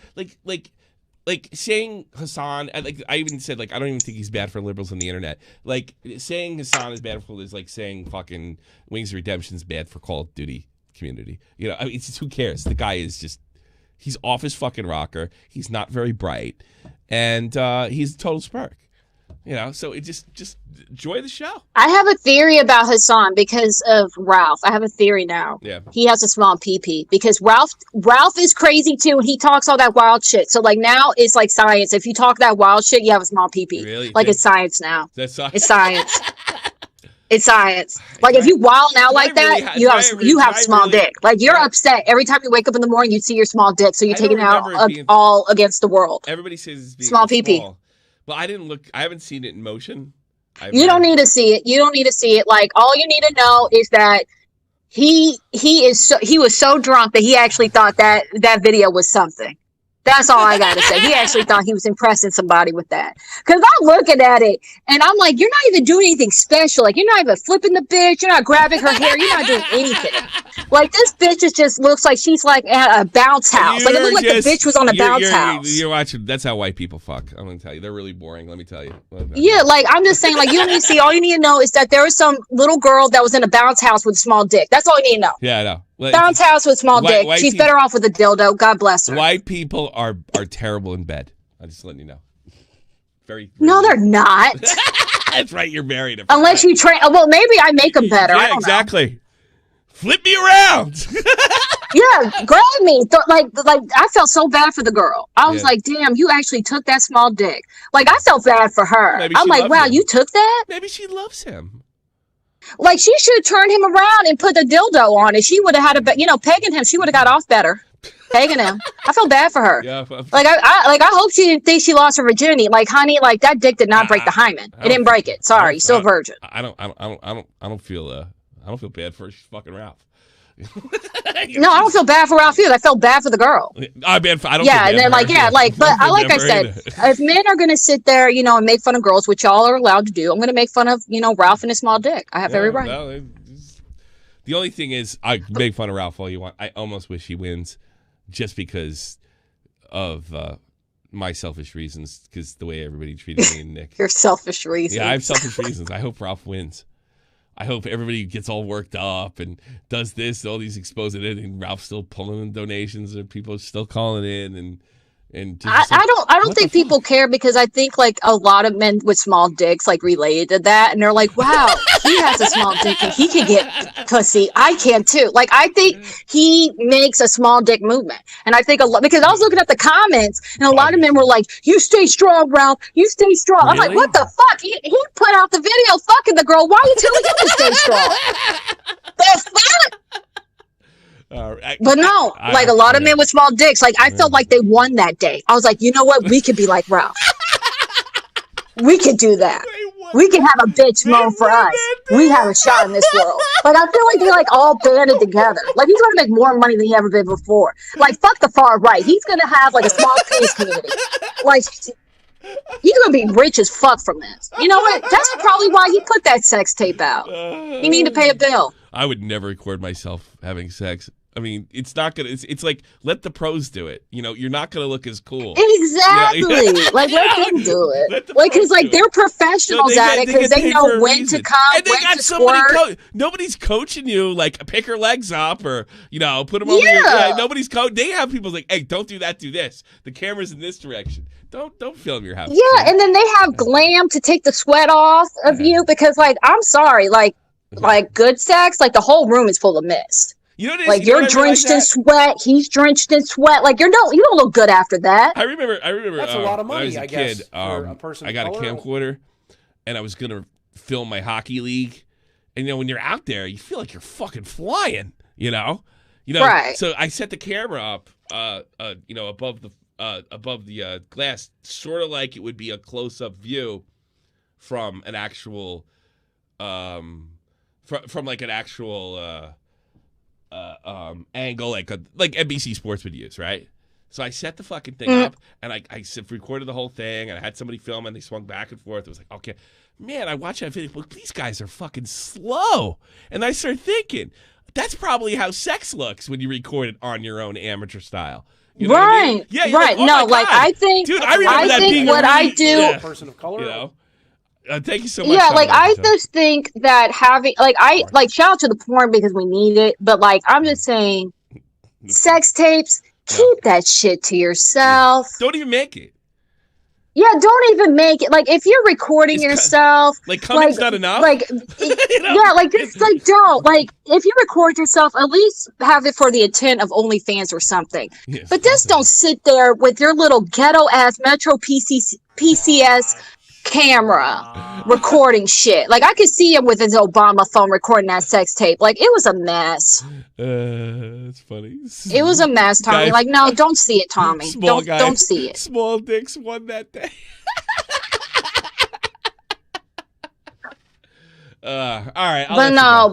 like saying Hasaan, like I even said, like, I don't even think he's bad for liberals on the internet. Like, saying Hasaan is bad for is like saying fucking Wings of Redemption is bad for Call of Duty community. I mean, it's just, who cares? The guy is just, he's off his fucking rocker. He's not very bright. And he's a total spark. So it just enjoy the show. I have a theory about Hasaan because of Ralph. I have a theory now. Yeah. He has a small PP because Ralph is crazy too, and he talks all that wild shit. So like now it's like science. If you talk that wild shit, you have a small PP. Really? Like it's science now. That's science. It's science. It's science. Like if you wild out like that, you have small dick. Like you're upset every time you wake up in the morning. You see your small dick, so you're taking it out all against the world. Everybody says it's being small PP. But I haven't seen it in motion. You don't need to see it. You don't need to see it. Like, all you need to know is that he was so drunk that he actually thought that video was something. That's all I gotta say. He actually thought he was impressing somebody with that. Cause I'm looking at it and I'm like, you're not even doing anything special. Like, you're not even flipping the bitch. You're not grabbing her hair. You're not doing anything. Like, this bitch just looks like she's like at a bounce house. Like, it looked like the bitch was on a bounce house. You're watching. That's how white people fuck. I'm gonna tell you, they're really boring. Let me tell you. Yeah, like, I'm just saying, like, you need to see. All you need to know is that there was some little girl that was in a bounce house with a small dick. That's all you need to know. Yeah, I know. Bounce house with small dick. She's better off with a dildo. God bless her. White people are terrible in bed. I'm just letting you know. Very no, they're not. That's right. You're married. Unless you train. Well, maybe I make them better. Yeah, I don't exactly. know. Flip me around. Yeah, grab me. Like I felt so bad for the girl. I was like, damn, you actually took that small dick. Like, I felt bad for her. I'm like, wow, you took that? Maybe she loves him. Like, she should have turned him around and put the dildo on it. She would have had pegging him. She would have got off better. Pegging him. I felt bad for her. Yeah, like I hope she didn't think she lost her virginity. Like, honey, like, that dick did not break the hymen. It didn't break it. Sorry, still a virgin. I don't feel bad for her. She's fucking Ralph. No, I don't feel bad for Ralph either. I felt bad for the girl. I don't. Yeah, and then but I said, if men are gonna sit there, and make fun of girls, which y'all are allowed to do, I'm gonna make fun of, Ralph and his small dick. I have every right. Well, the only thing is, I make fun of Ralph all you want. I almost wish he wins, just because of my selfish reasons, because the way everybody treated me and Nick. Your selfish reasons. Yeah, I have selfish reasons. I hope Ralph wins. I hope everybody gets all worked up and does this, all these exposing it, and Ralph's still pulling in donations, and people are still calling in, and I don't think people care, because I think, like, a lot of men with small dicks, like, related to that, and they're like, wow, he has a small dick and he can get pussy. I can too. Like, I think he makes a small dick movement, and I think a lot, because I was looking at the comments and a lot of men were like, you stay strong, Ralph, you stay strong. Really? I'm like, what the fuck? He put out the video fucking the girl. Why are you telling him to stay strong? The fuck? But no, like, a lot of men with small dicks, like, I felt like they won that day. I was like, you know what? We could be like Ralph. We could do that. We can have a bitch moan for us. We have a shot in this world. Like, I feel like they, like, all banded together. Like, he's going to make more money than he ever did before. Like, fuck the far right. He's going to have, like, a small penis community. Like, he's going to be rich as fuck from this. You know what? That's probably why he put that sex tape out. He needed to pay a bill. I would never record myself having sex. I mean, it's not gonna. It's like, let the pros do it. You're not gonna look as cool. Exactly. Like, let them do it. Like, because, like, they're professionals at it, because they know when to come, and when to squirt. Nobody's coaching you, like, pick her legs up, or put them over. Yeah. Nobody's coaching. They have people like, hey, don't do that. Do this. The camera's in this direction. Don't film your house. Yeah, and then they have glam to take the sweat off of you, because, like, I'm sorry, like good sex, like, the whole room is full of mist. Like, you're drenched in sweat. He's drenched in sweat. Like, you don't look good after that. I remember. That's a lot of money, I guess, for a person. I got a camcorder, and I was gonna film my hockey league. And when you're out there, you feel like you're fucking flying. Right. So I set the camera up, above the glass, sort of like it would be a close-up view from an actual, from like an actual. Angle, like NBC Sports would use, right? So I set the fucking thing up, and I recorded the whole thing, and I had somebody film, and they swung back and forth. It was like, okay, man, I watched that video. Well, these guys are fucking slow. And I started thinking, that's probably how sex looks when you record it on your own amateur style. You know what I mean? Yeah, right. Like, no, like, I think, dude, I remember that being what I do, person of color, thank you so much. Yeah, like, I just think that having, like, shout out to the porn, because we need it, but, like, I'm just saying, sex tapes, keep that shit to yourself. Don't even make it. Yeah, don't even make it. Like, if you're recording yourself, like, coming's not enough. Like, yeah, like, just, like, don't. Like, if you record yourself, at least have it for the intent of OnlyFans or something. Yes, but just don't sit there with your little ghetto ass Metro PCS camera recording shit. Like, I could see him with his Obama phone recording that sex tape. Like, it was a mess. That's funny. It was a mess, Tommy. Like, no, don't see it, Tommy. Don't see it. Small dicks won that day. All right.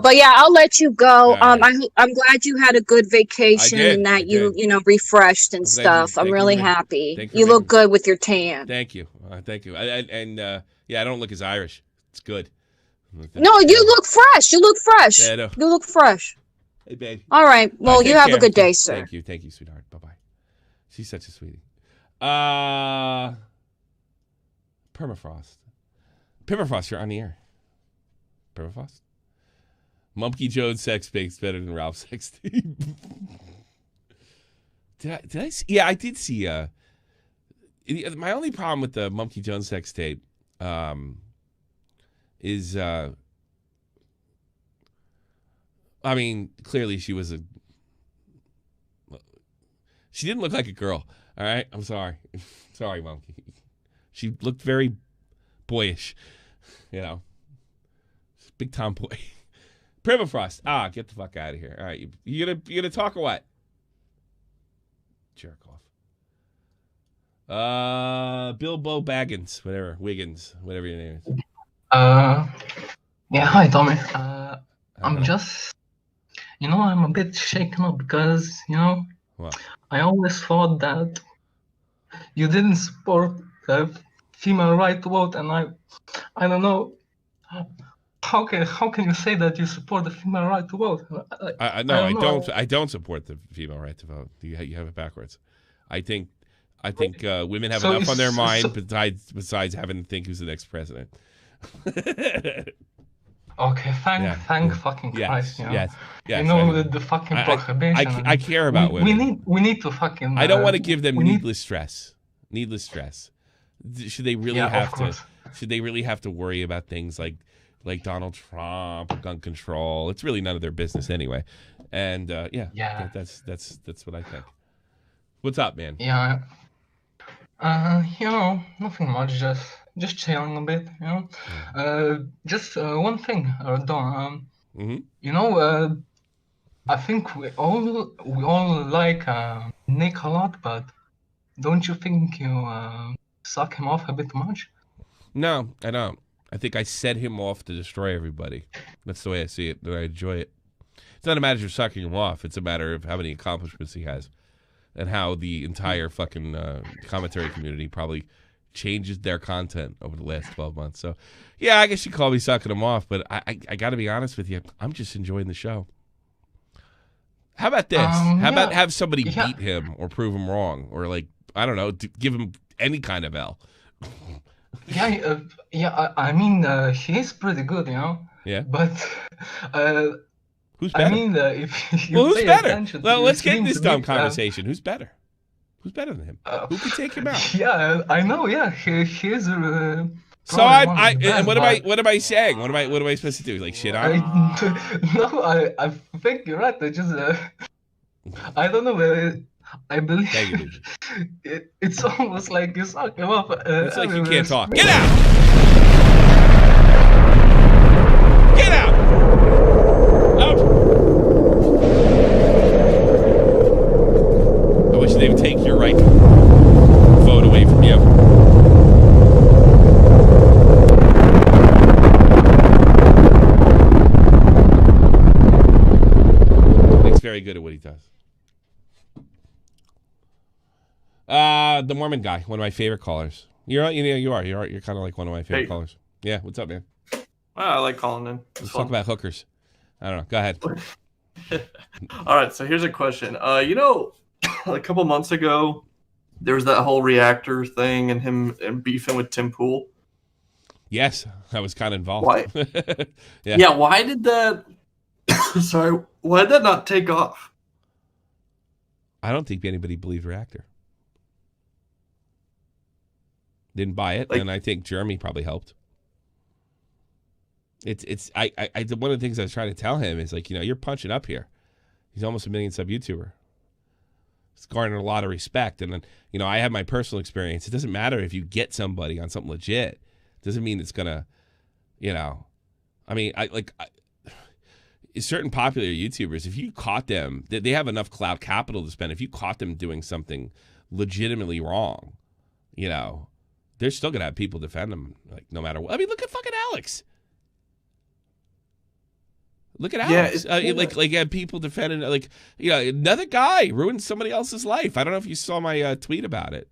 But yeah, I'll let you go. Right. I'm glad you had a good vacation and that you refreshed and stuff. I'm really happy. You look good with your tan. Thank you. Thank you. I don't look as Irish. It's good. No, you look fresh. You look fresh. Yeah, you look fresh. Hey, baby. All right. Well, you have a good day, sir. Thank you. Thank you, sweetheart. Bye-bye. She's such a sweetie. Permafrost. Permafrost, you're on the air. Permafrost? Mumpky Joe's sex bakes better than Ralph's sex tape. Did I see? Yeah, I did see. My only problem with the Mumpky Jones sex tape is, I mean, clearly she didn't look like a girl. All right, I'm sorry. Sorry, Monkey. She looked very boyish, big tomboy. Permafrost. Get the fuck out of here. All right, you gonna talk or what? Jerk off. Bilbo Baggins, Wiggins, whatever your name is. Yeah, hi Tommy. I'm just, I'm a bit shaken up because, What? I always thought that you didn't support the female right to vote, and I don't know how can you say that you support the female right to vote? I don't support the female right to vote. You have it backwards. I think women have enough on their mind besides having to think who's the next president. Okay, thank fucking Christ. Yes. The fucking prohibition. I care about women. We need to fucking. I don't want to give them needless stress. Needless stress. Should they really have to? Should they really have to worry about things like Donald Trump or gun control? It's really none of their business anyway. And that's what I think. What's up, man? Yeah. Nothing much. Just chilling a bit. Just one thing, Don. I think we all like Nick a lot, but don't you think you suck him off a bit much? No, I don't. I think I set him off to destroy everybody. That's the way I see it, and I enjoy it. It's not a matter of sucking him off. It's a matter of how many accomplishments he has and how the entire fucking commentary community probably changes their content over the last 12 months. So, yeah, I guess you call me sucking him off, but I got to be honest with you. I'm just enjoying the show. How about this? How about have somebody beat him or prove him wrong or, I don't know, give him any kind of L? I mean, he is pretty good, Yeah. But who's better? I mean, if you who's pay better? attention Well, to let's get in this dumb conversation. Who's better? Who's better than him? Who could take him out? Yeah, I know. Yeah, he is. So what am I saying? What am I supposed to do? Shit on him? No, I think you're right. I just I don't know. I believe it's almost like you suck him up. It's like you can't talk. Get out! Get out! Out! I wish they would take your right vote away from you. Nick's very good at what he does. The Mormon guy, one of my favorite callers. You're kind of like one of my favorite callers. Yeah, what's up, man? I like calling in. Let's talk about hookers. I don't know. Go ahead. All right, so here's a question. A couple months ago, there was that whole reactor thing and him beefing with Tim Pool. Yes, I was kind of involved. Why? Yeah, why did that... Sorry, why did that not take off? I don't think anybody believed reactor. Didn't buy it, and I think Jeremy probably helped. It's one of the things I was trying to tell him is you're punching up here. He's almost a million sub YouTuber. It's garnered a lot of respect, and then I have my personal experience. It doesn't matter if you get somebody on something legit. It doesn't mean it's gonna, I mean, certain popular YouTubers, if you caught them, they have enough clout capital to spend. If you caught them doing something legitimately wrong, they're still gonna have people defend them, no matter what. I mean, look at fucking Alex. Look at Alex. Like people defending, like, another guy ruined somebody else's life. I don't know if you saw my tweet about it.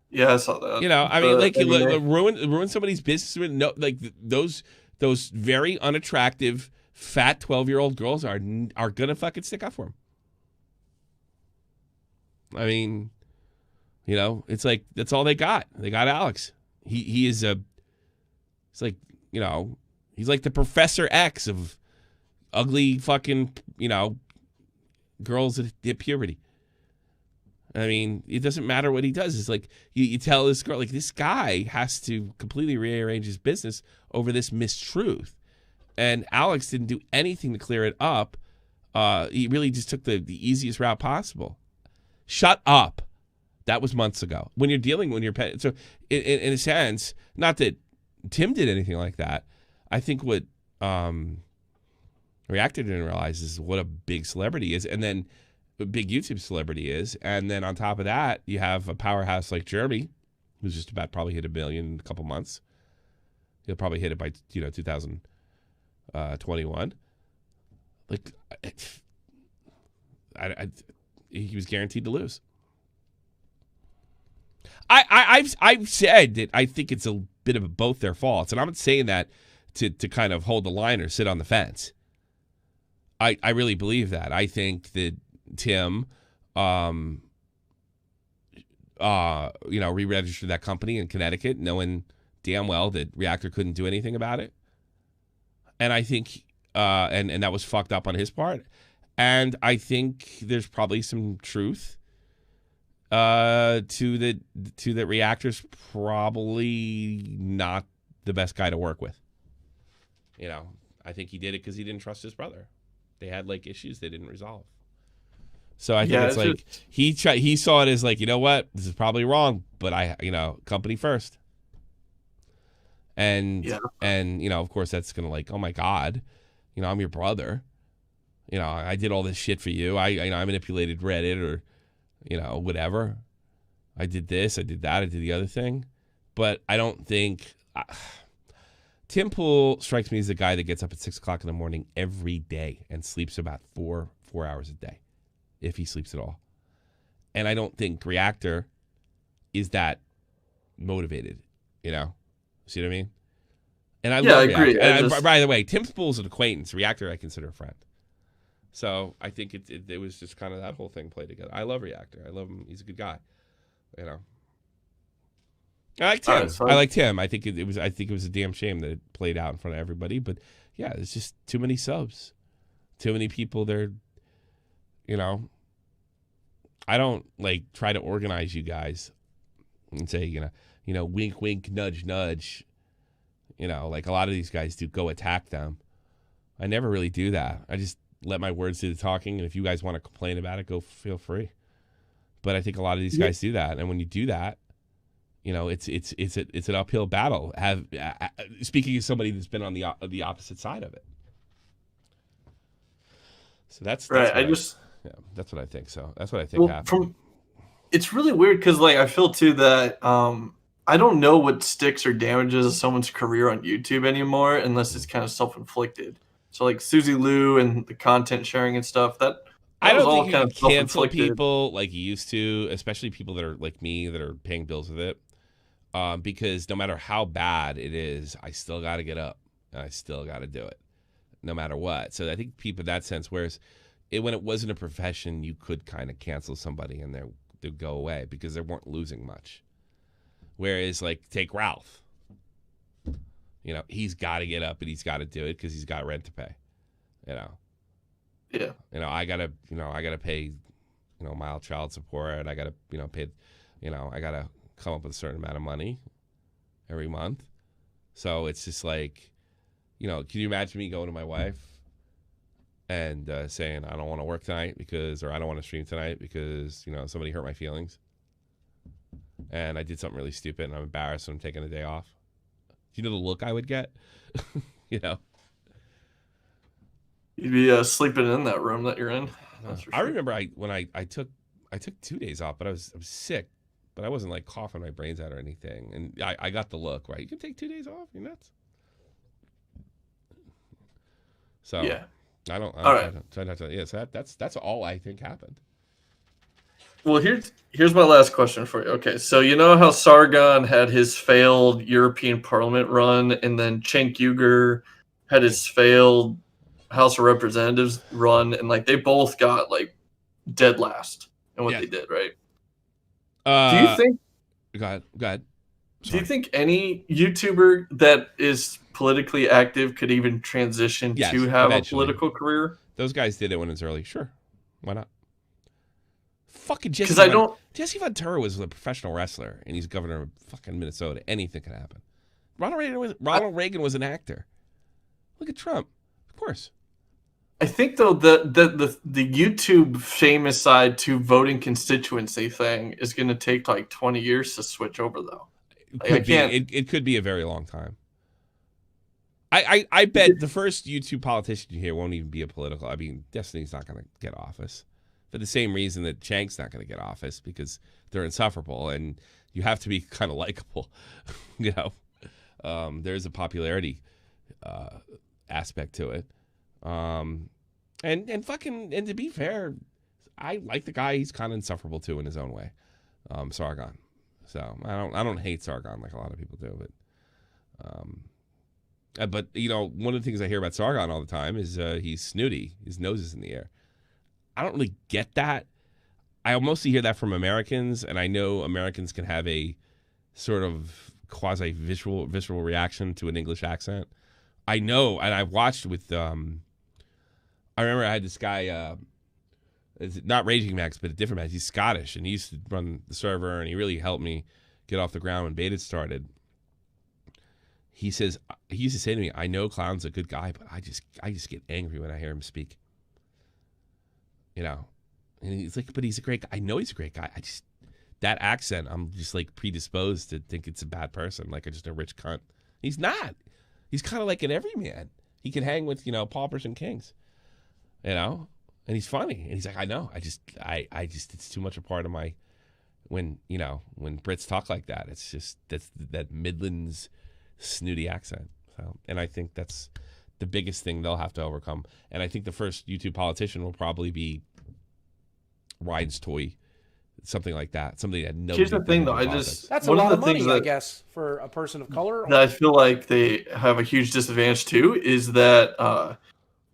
Yeah, I saw that. Ruin somebody's business. No, like those very unattractive, fat 12-year-old girls are gonna fucking stick up for him. I mean, it's like that's all they got. They got Alex. He is it's like, he's like the Professor X of ugly fucking, girls at puberty. I mean, it doesn't matter what he does. It's like you tell this girl, like, this guy has to completely rearrange his business over this mistruth. And Alex didn't do anything to clear it up. He really just took the easiest route possible. Shut up. That was months ago. When you're dealing when you're so in a sense, not that Tim did anything like that. I think what Reactor didn't realize is what a big celebrity he is, and then a big YouTube celebrity is, and then on top of that, you have a powerhouse like Jeremy, who's just about probably hit 1 million in a couple months. He'll probably hit it by 2021. Like, he was guaranteed to lose. I've said that I think it's a bit of both their faults, and I'm not saying that to kind of hold the line or sit on the fence. I really believe that. I think that Tim, re-registered that company in Connecticut, knowing damn well that Reactor couldn't do anything about it, and I think, and that was fucked up on his part, and I think there's probably some truth to that Reactor's probably not the best guy to work with. I think he did it because he didn't trust his brother. They had like issues they didn't resolve. So I think it's like he saw it as like, what, this is probably wrong, but company first. And of course that's gonna like, oh my God, I'm your brother. I did all this shit for you. I manipulated Reddit or whatever. I did this, I did that, I did the other thing. But I don't think Tim Pool strikes me as the guy that gets up at 6 o'clock in the morning every day and sleeps about four hours a day, if he sleeps at all. And I don't think Reactor is that motivated, See what I mean? And I love Reactor. I agree. By the way, Tim Pool's an acquaintance. Reactor I consider a friend. So I think it was just kind of that whole thing played together. I love Reactor. I love him. He's a good guy. I like Tim. I like Tim. I think it was a damn shame that it played out in front of everybody. But yeah, there's just too many subs, too many people. They're, I don't like try to organize you guys and say, wink, wink, nudge, nudge. Like a lot of these guys do. Go attack them. I never really do that. I just let my words do the talking. And if you guys want to complain about it, go feel free. But I think a lot of these guys do that. And when you do that, it's an uphill battle. Speaking as somebody that's been on the opposite side of it. So that's right. That's what I think. So that's what I think happened. It's really weird because like I feel too that I don't know what sticks or damages someone's career on YouTube anymore unless it's kind of self-inflicted. So like Susie Lou and the content sharing and stuff I don't think you can cancel people like you used to, especially people that are like me that are paying bills with it. Because no matter how bad it is, I still got to get up and I still got to do it no matter what. So I think people in that sense, whereas when it wasn't a profession, you could kind of cancel somebody and they'd go away because they weren't losing much. Whereas like take Ralph, he's got to get up and he's got to do it because he's got rent to pay, Yeah. I gotta pay, mild child support, and I gotta, pay, I gotta come up with a certain amount of money every month. So it's just like, can you imagine me going to my wife and saying, I don't want to work tonight or I don't want to stream tonight because, somebody hurt my feelings and I did something really stupid and I'm embarrassed and I'm taking a day off. Do you know the look I would get? You'd be sleeping in that room that you're in. I remember when I took 2 days off, but I was sick, but I wasn't like coughing my brains out or anything. And I got the look, right? You can take 2 days off. You're nuts. So yeah, I don't. All right. Yes, that's all I think happened. Well, here's my last question for you. Okay, so you know how Sargon had his failed European Parliament run, and then Cenk Uygur had his failed House of Representatives run, and like they both got like dead last in what they did, right? Do you think? Go ahead. Sorry. Do you think any YouTuber that is politically active could even transition to have a political career? Those guys did it when it's early. Sure, why not? Fucking Jesse Ventura was a professional wrestler, and he's governor of fucking Minnesota. Anything could happen. Ronald Reagan was an actor. Look at Trump, of course. I think though the YouTube famous side to voting constituency thing is going to take like 20 years to switch over though. It could be a very long time. I bet the first YouTube politician you hear won't even be a political. I mean, Destiny's not going to get office for the same reason that Chank's not going to get office, because they're insufferable and you have to be kind of likable. You know, there's a popularity aspect to it. And to be fair, I like the guy. He's kind of insufferable too in his own way, Sargon. So I don't hate Sargon like a lot of people do, but you know, one of the things I hear about Sargon all the time is he's snooty. His nose is in the air. I don't really get that. I mostly hear that from Americans, and I know Americans can have a sort of quasi visceral reaction to an English accent. I know, and I've watched with. I remember I had this guy, not Raging Max, but a different Max. He's Scottish, and he used to run the server, and he really helped me get off the ground when beta started. He used to say to me, "I know Clown's a good guy, but I just get angry when I hear him speak." You know, and he's like, "But he's a great guy. I know he's a great guy. That accent, I'm just like predisposed to think it's a bad person, like just a rich cunt." He's not. He's kind of like an everyman. He can hang with, paupers and kings, and he's funny. And he's like, "I know. I just, it's too much a part of my, when Brits talk like that, it's just, that Midlands snooty accent." So, and I think that's the biggest thing they'll have to overcome. And I think the first YouTube politician will probably be Ryan's Toy, something like that. Something that no. Here's the thing, though. That's a lot of money, I guess, for a person of color. That I feel like they have a huge disadvantage too is that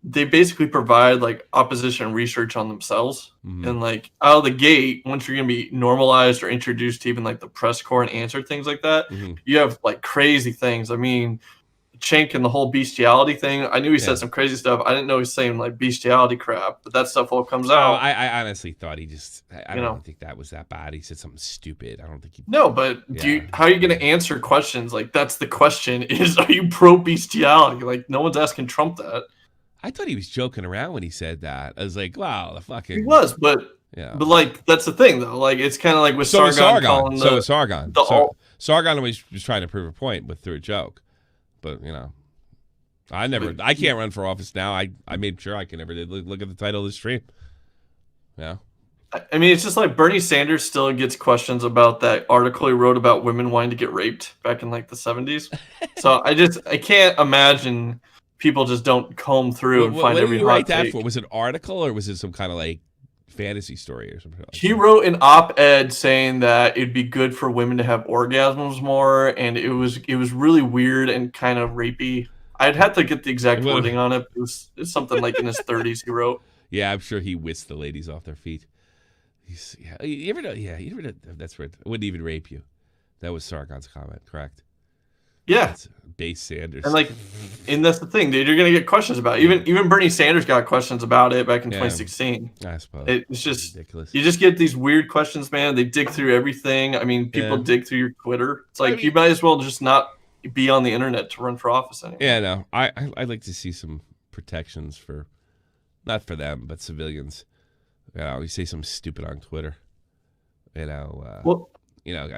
they basically provide like opposition research on themselves, and like out of the gate, once you're gonna be normalized or introduced to even like the press corps and answer things like that, you have like crazy things. I mean, Cenk and the whole bestiality thing. I knew he said some crazy stuff. I didn't know he was saying like bestiality crap, but that stuff all comes out. I honestly thought he just. I don't think that was that bad. He said something stupid. I don't think he. No, but how are you going to answer questions? Like that's the question: is are you pro bestiality? Like no one's asking Trump that. I thought he was joking around when he said that. I was like, wow, the fucking. He was, but like that's the thing though. Like it's kind of like with Sargon. So was Sargon. Sargon was trying to prove a point, but through a joke. But I can't run for office now. I made sure I can never look at the title of the stream. Yeah. I mean, it's just like Bernie Sanders still gets questions about that article he wrote about women wanting to get raped back in like the 70s. So I can't imagine people just don't comb through and find every hot take. What did you write that for? Was it an article or was it some kind of like fantasy story or something like that? He wrote an op-ed saying that it'd be good for women to have orgasms more, and it was really weird and kind of rapey. I'd have to get the exact wording on it. It's something like in his 30s he wrote. Yeah, I'm sure he whisked the ladies off their feet. You ever know? That's right. It wouldn't even rape you. That was Sargon's comment, correct? Yeah. That's base Sanders. And that's the thing, dude. You're going to get questions about it. Even Bernie Sanders got questions about it back in 2016. I suppose. It's just ridiculous. You just get these weird questions, man. They dig through everything. I mean, people dig through your Twitter. It's like you might as well just not be on the internet to run for office anymore. Yeah, no. I'd like to see some protections for, not for them, but civilians. You say something stupid on Twitter. I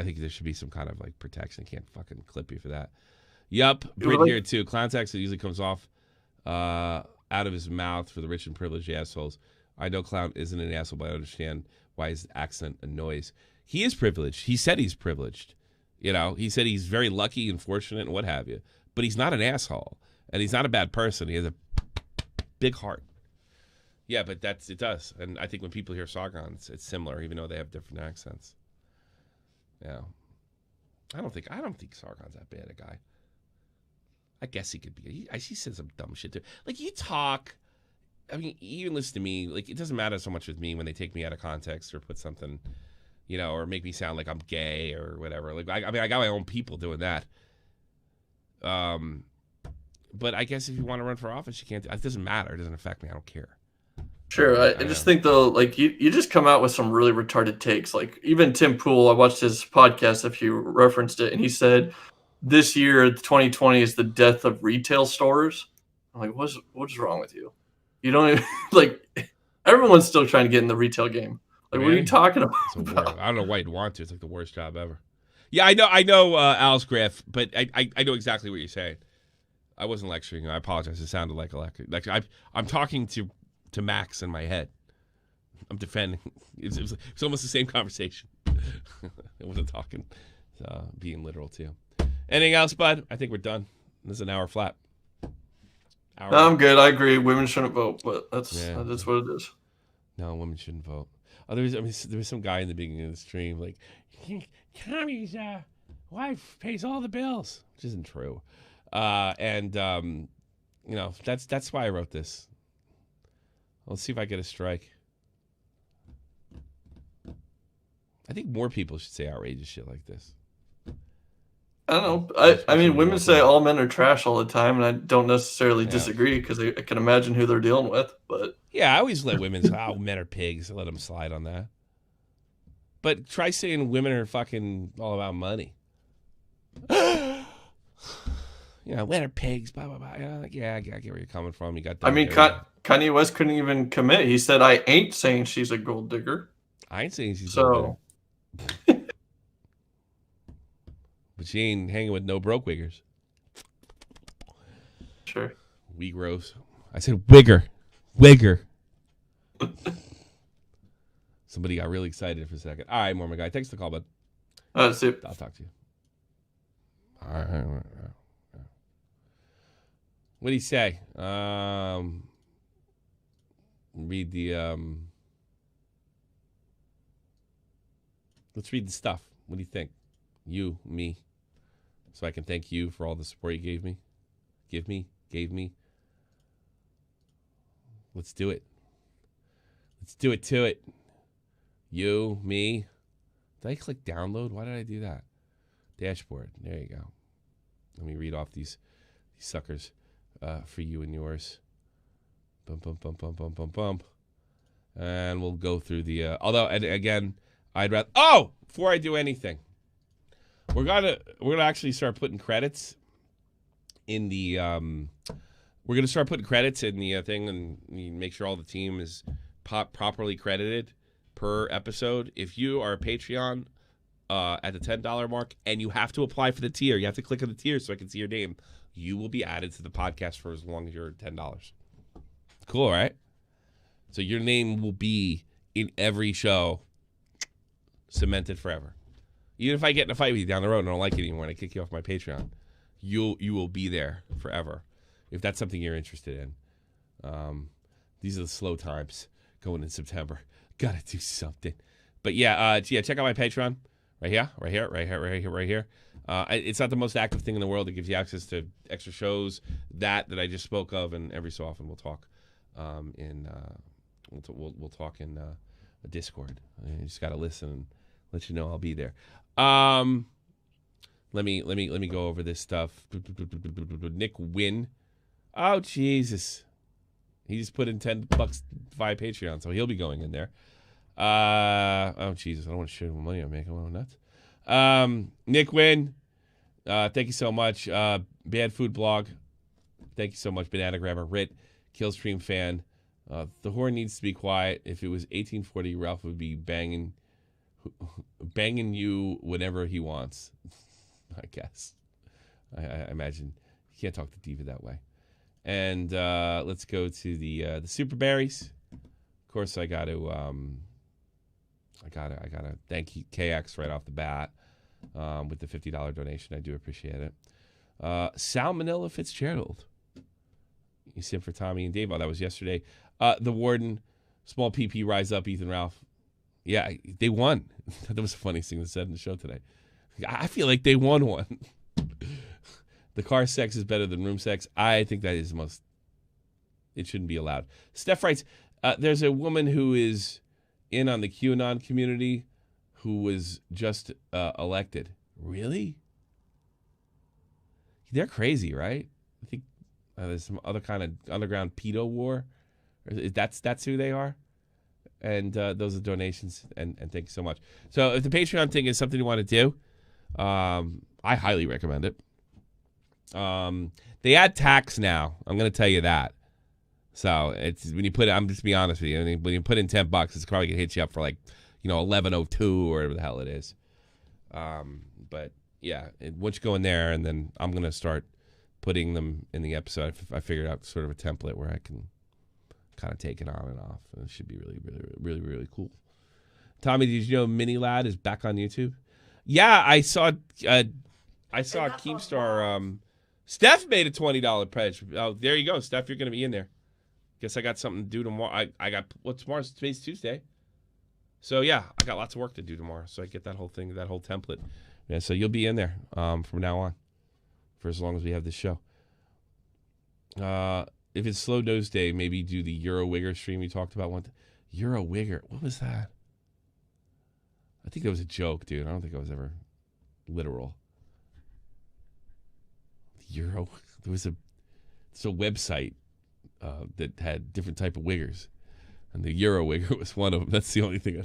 think there should be some kind of like protection. Can't fucking clip you for that. Yup, Brit here too. Context that usually comes off out of his mouth for the rich and privileged assholes. I know Clown isn't an asshole, but I understand why his accent annoys. He is privileged. He said he's privileged. He said he's very lucky and fortunate and what have you. But he's not an asshole, and he's not a bad person. He has a big heart. Yeah, but it does. And I think when people hear Sargon, it's similar, even though they have different accents. Yeah. I don't think Sargon's that bad a guy. I guess he could be. He says some dumb shit too. Like, you talk. I mean, you even listen to me. Like, it doesn't matter so much with me when they take me out of context or put something, or make me sound like I'm gay or whatever. Like, I mean, I got my own people doing that. But I guess if you want to run for office, you can't. It doesn't matter. It doesn't affect me. I don't care. Sure. I just think, though, like, you just come out with some really retarded takes. Like, even Tim Pool, I watched his podcast, if you referenced it, and he said this year, 2020, is the death of retail stores. I'm like, what's wrong with you? You don't even, like, everyone's still trying to get in the retail game. Like, what are you talking about? I don't know why you'd want to. It's like the worst job ever. Yeah, I know Al's Griff, but I know exactly what you're saying. I wasn't lecturing you. I apologize. It sounded like a lecture. I'm talking to Max in my head. I'm defending. It's almost the same conversation. I wasn't talking, being literal too. Anything else, bud? I think we're done. This is an hour flat. No, I'm good. I agree. Women shouldn't vote, but that's what it is. No, women shouldn't vote. Oh, there was some guy in the beginning of the stream like, Tommy's wife pays all the bills, which isn't true. That's why I wrote this. Let's see if I get a strike. I think more people should say outrageous shit like this. I don't know. I mean, women say all men are trash all the time, and I don't necessarily disagree because I can imagine who they're dealing with. But yeah, I always let women say, men are pigs. I let them slide on that. But try saying women are fucking all about money. Men are pigs, blah, blah, blah. Yeah, I get where you're coming from. You got. I mean, Kanye West couldn't even commit. He said, I ain't saying she's a gold digger. I ain't saying she's a gold digger. But she ain't hanging with no broke wiggers. Sure. Wigros. I said wigger. Somebody got really excited for a second. All right, Mormon guy. Thanks for the call, bud. See you. I'll talk to you. All right. What do you say? Read the. Let's read the stuff. What do you think? You, me. So I can thank you for all the support you gave me. Gave me. Let's do it. Let's do it to it. You, me. Did I click download? Why did I do that? Dashboard. There you go. Let me read off these suckers for you and yours. Bump. And we'll go through the... although, again, I'd rather... Oh! Before I do anything. We're gonna actually start putting credits in the... we're going to start putting credits in the thing and make sure all the team is properly credited per episode. If you are a Patreon at the $10 mark and you have to apply for the tier, you have to click on the tier so I can see your name, you will be added to the podcast for as long as you're $10. Cool, right? So your name will be in every show, cemented forever. Even if I get in a fight with you down the road and I don't like it anymore and I kick you off my Patreon, you will be there forever if that's something you're interested in. These are the slow times going in September. Gotta do something. But check out my Patreon right here. It's not the most active thing in the world. It gives you access to extra shows that I just spoke of, and every so often we'll talk we'll talk in a Discord. You just gotta listen and let you know I'll be there. Let me go over this stuff. Nick Wynn. Oh Jesus. He just put in $10 via Patreon, so he'll be going in there. Oh Jesus, I don't want to share money I'm making. I'm nuts. Nick Wynn, thank you so much. Bad Food Blog, thank you so much. Banana Grammar, Rit, Killstream fan. The whore needs to be quiet. If it was 1840, Ralph would be banging you whenever he wants. I guess. I imagine you can't talk to Diva that way. And let's go to the Super Berries. Of course, I gotta thank you, KX, right off the bat with the $50 donation. I do appreciate it. Salmonella Fitzgerald. You see him for Tommy and Dave. Oh, that was yesterday. The Warden, Small PP, Rise Up, Ethan Ralph. Yeah, they won. That was the funniest thing they said in the show today. I feel like they won one. The car sex is better than room sex. I think that is the most. It shouldn't be allowed. Steph writes, there's a woman who is in on the QAnon community who was just elected. Really? They're crazy, right? I think there's some other kind of underground pedo war. That's who they are. And those are donations, and thank you so much. So if the Patreon thing is something you want to do, I highly recommend it. They add tax now. I'm going to tell you that. So it's when you put it, I'm just be honest with you. When you put in $10, it's probably going to hit you up for like, $11.02 or whatever the hell it is. But yeah, once you go in there, and then I'm going to start putting them in the episode. I figured out sort of a template where I can kind of take it on and off. And it should be really, really, really, really cool. Tommy, did you know Mini Lad is back on YouTube? Yeah, I saw Keemstar. Steph made a $20 pledge. Oh, there you go, Steph. You're going to be in there. Guess I got something to do tomorrow. I got tomorrow's today's Tuesday. So yeah, I got lots of work to do tomorrow. So I get that whole thing, that whole template. Yeah, so you'll be in there from now on, for as long as we have this show. If it's Slow Nose Day, maybe do the Euro Wigger stream you talked about. Euro Wigger, what was that? I think it was a joke, dude. I don't think it was ever literal. Euro. It's a website that had different type of wiggers, and the Euro Wigger was one of them. That's the only thing. I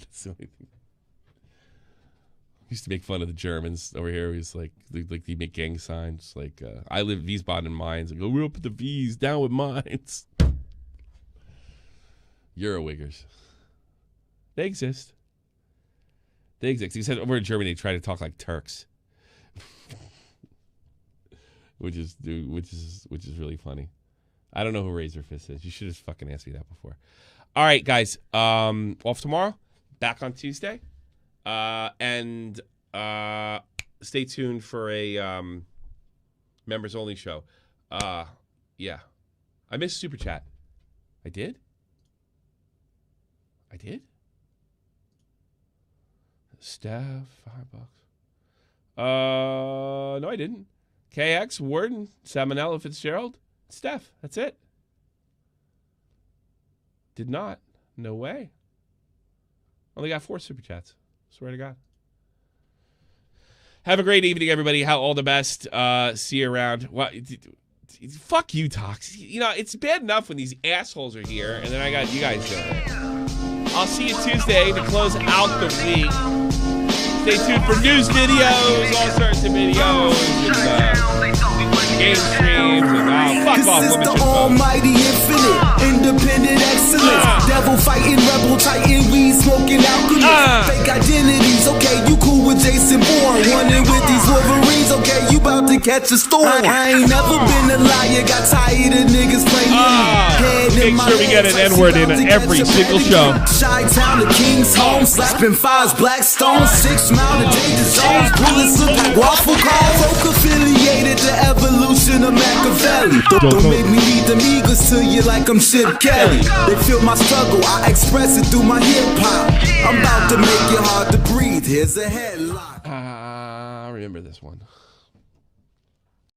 used to make fun of the Germans over here. It was like they make gang signs. Like I live Wiesbaden in mines. I go, we're up at the V's, down with mines. Euro Wiggers. They exist. He said over in Germany they try to talk like Turks. Which is really funny. I don't know who Razor Fist is. You should have fucking asked me that before. All right, guys. Off tomorrow. Back on Tuesday. And stay tuned for a members only show. Yeah. I missed Super Chat. I did? Steph, $5. No, I didn't. KX, Warden, Salmonella, Fitzgerald, Steph. That's it. Did not. No way. Only got 4 Super Chats. Swear to God. Have a great evening, everybody. All the best. See you around. Well, fuck you, Tox. It's bad enough when these assholes are here, and then I got you guys doing it. I'll see you Tuesday to close out the week. Stay tuned for news videos, all sorts of videos, and game streams, and fuck off. This is the almighty infinite, independent excellence. Devil fighting, rebel titan, weed smoking alchemist. Fake identities, okay, you cool with Jason Bourne. Running with these Wolverines, okay, you about to catch a storm. I ain't never been a liar, got tired of niggas playing. Make sure we get an N-word in every single show. Chi-Town, the King's home, slapping fives, Blackstone, 6 Mile to danger zones, bullets look like waffle calls. Folk affiliated to evolution of Machiavelli. Don't make me lead them eagles to you like I'm Chip Kelly. They feel my struggle, I express it through my hip-hop. I'm about to make it hard to breathe, here's a headline. I remember this one.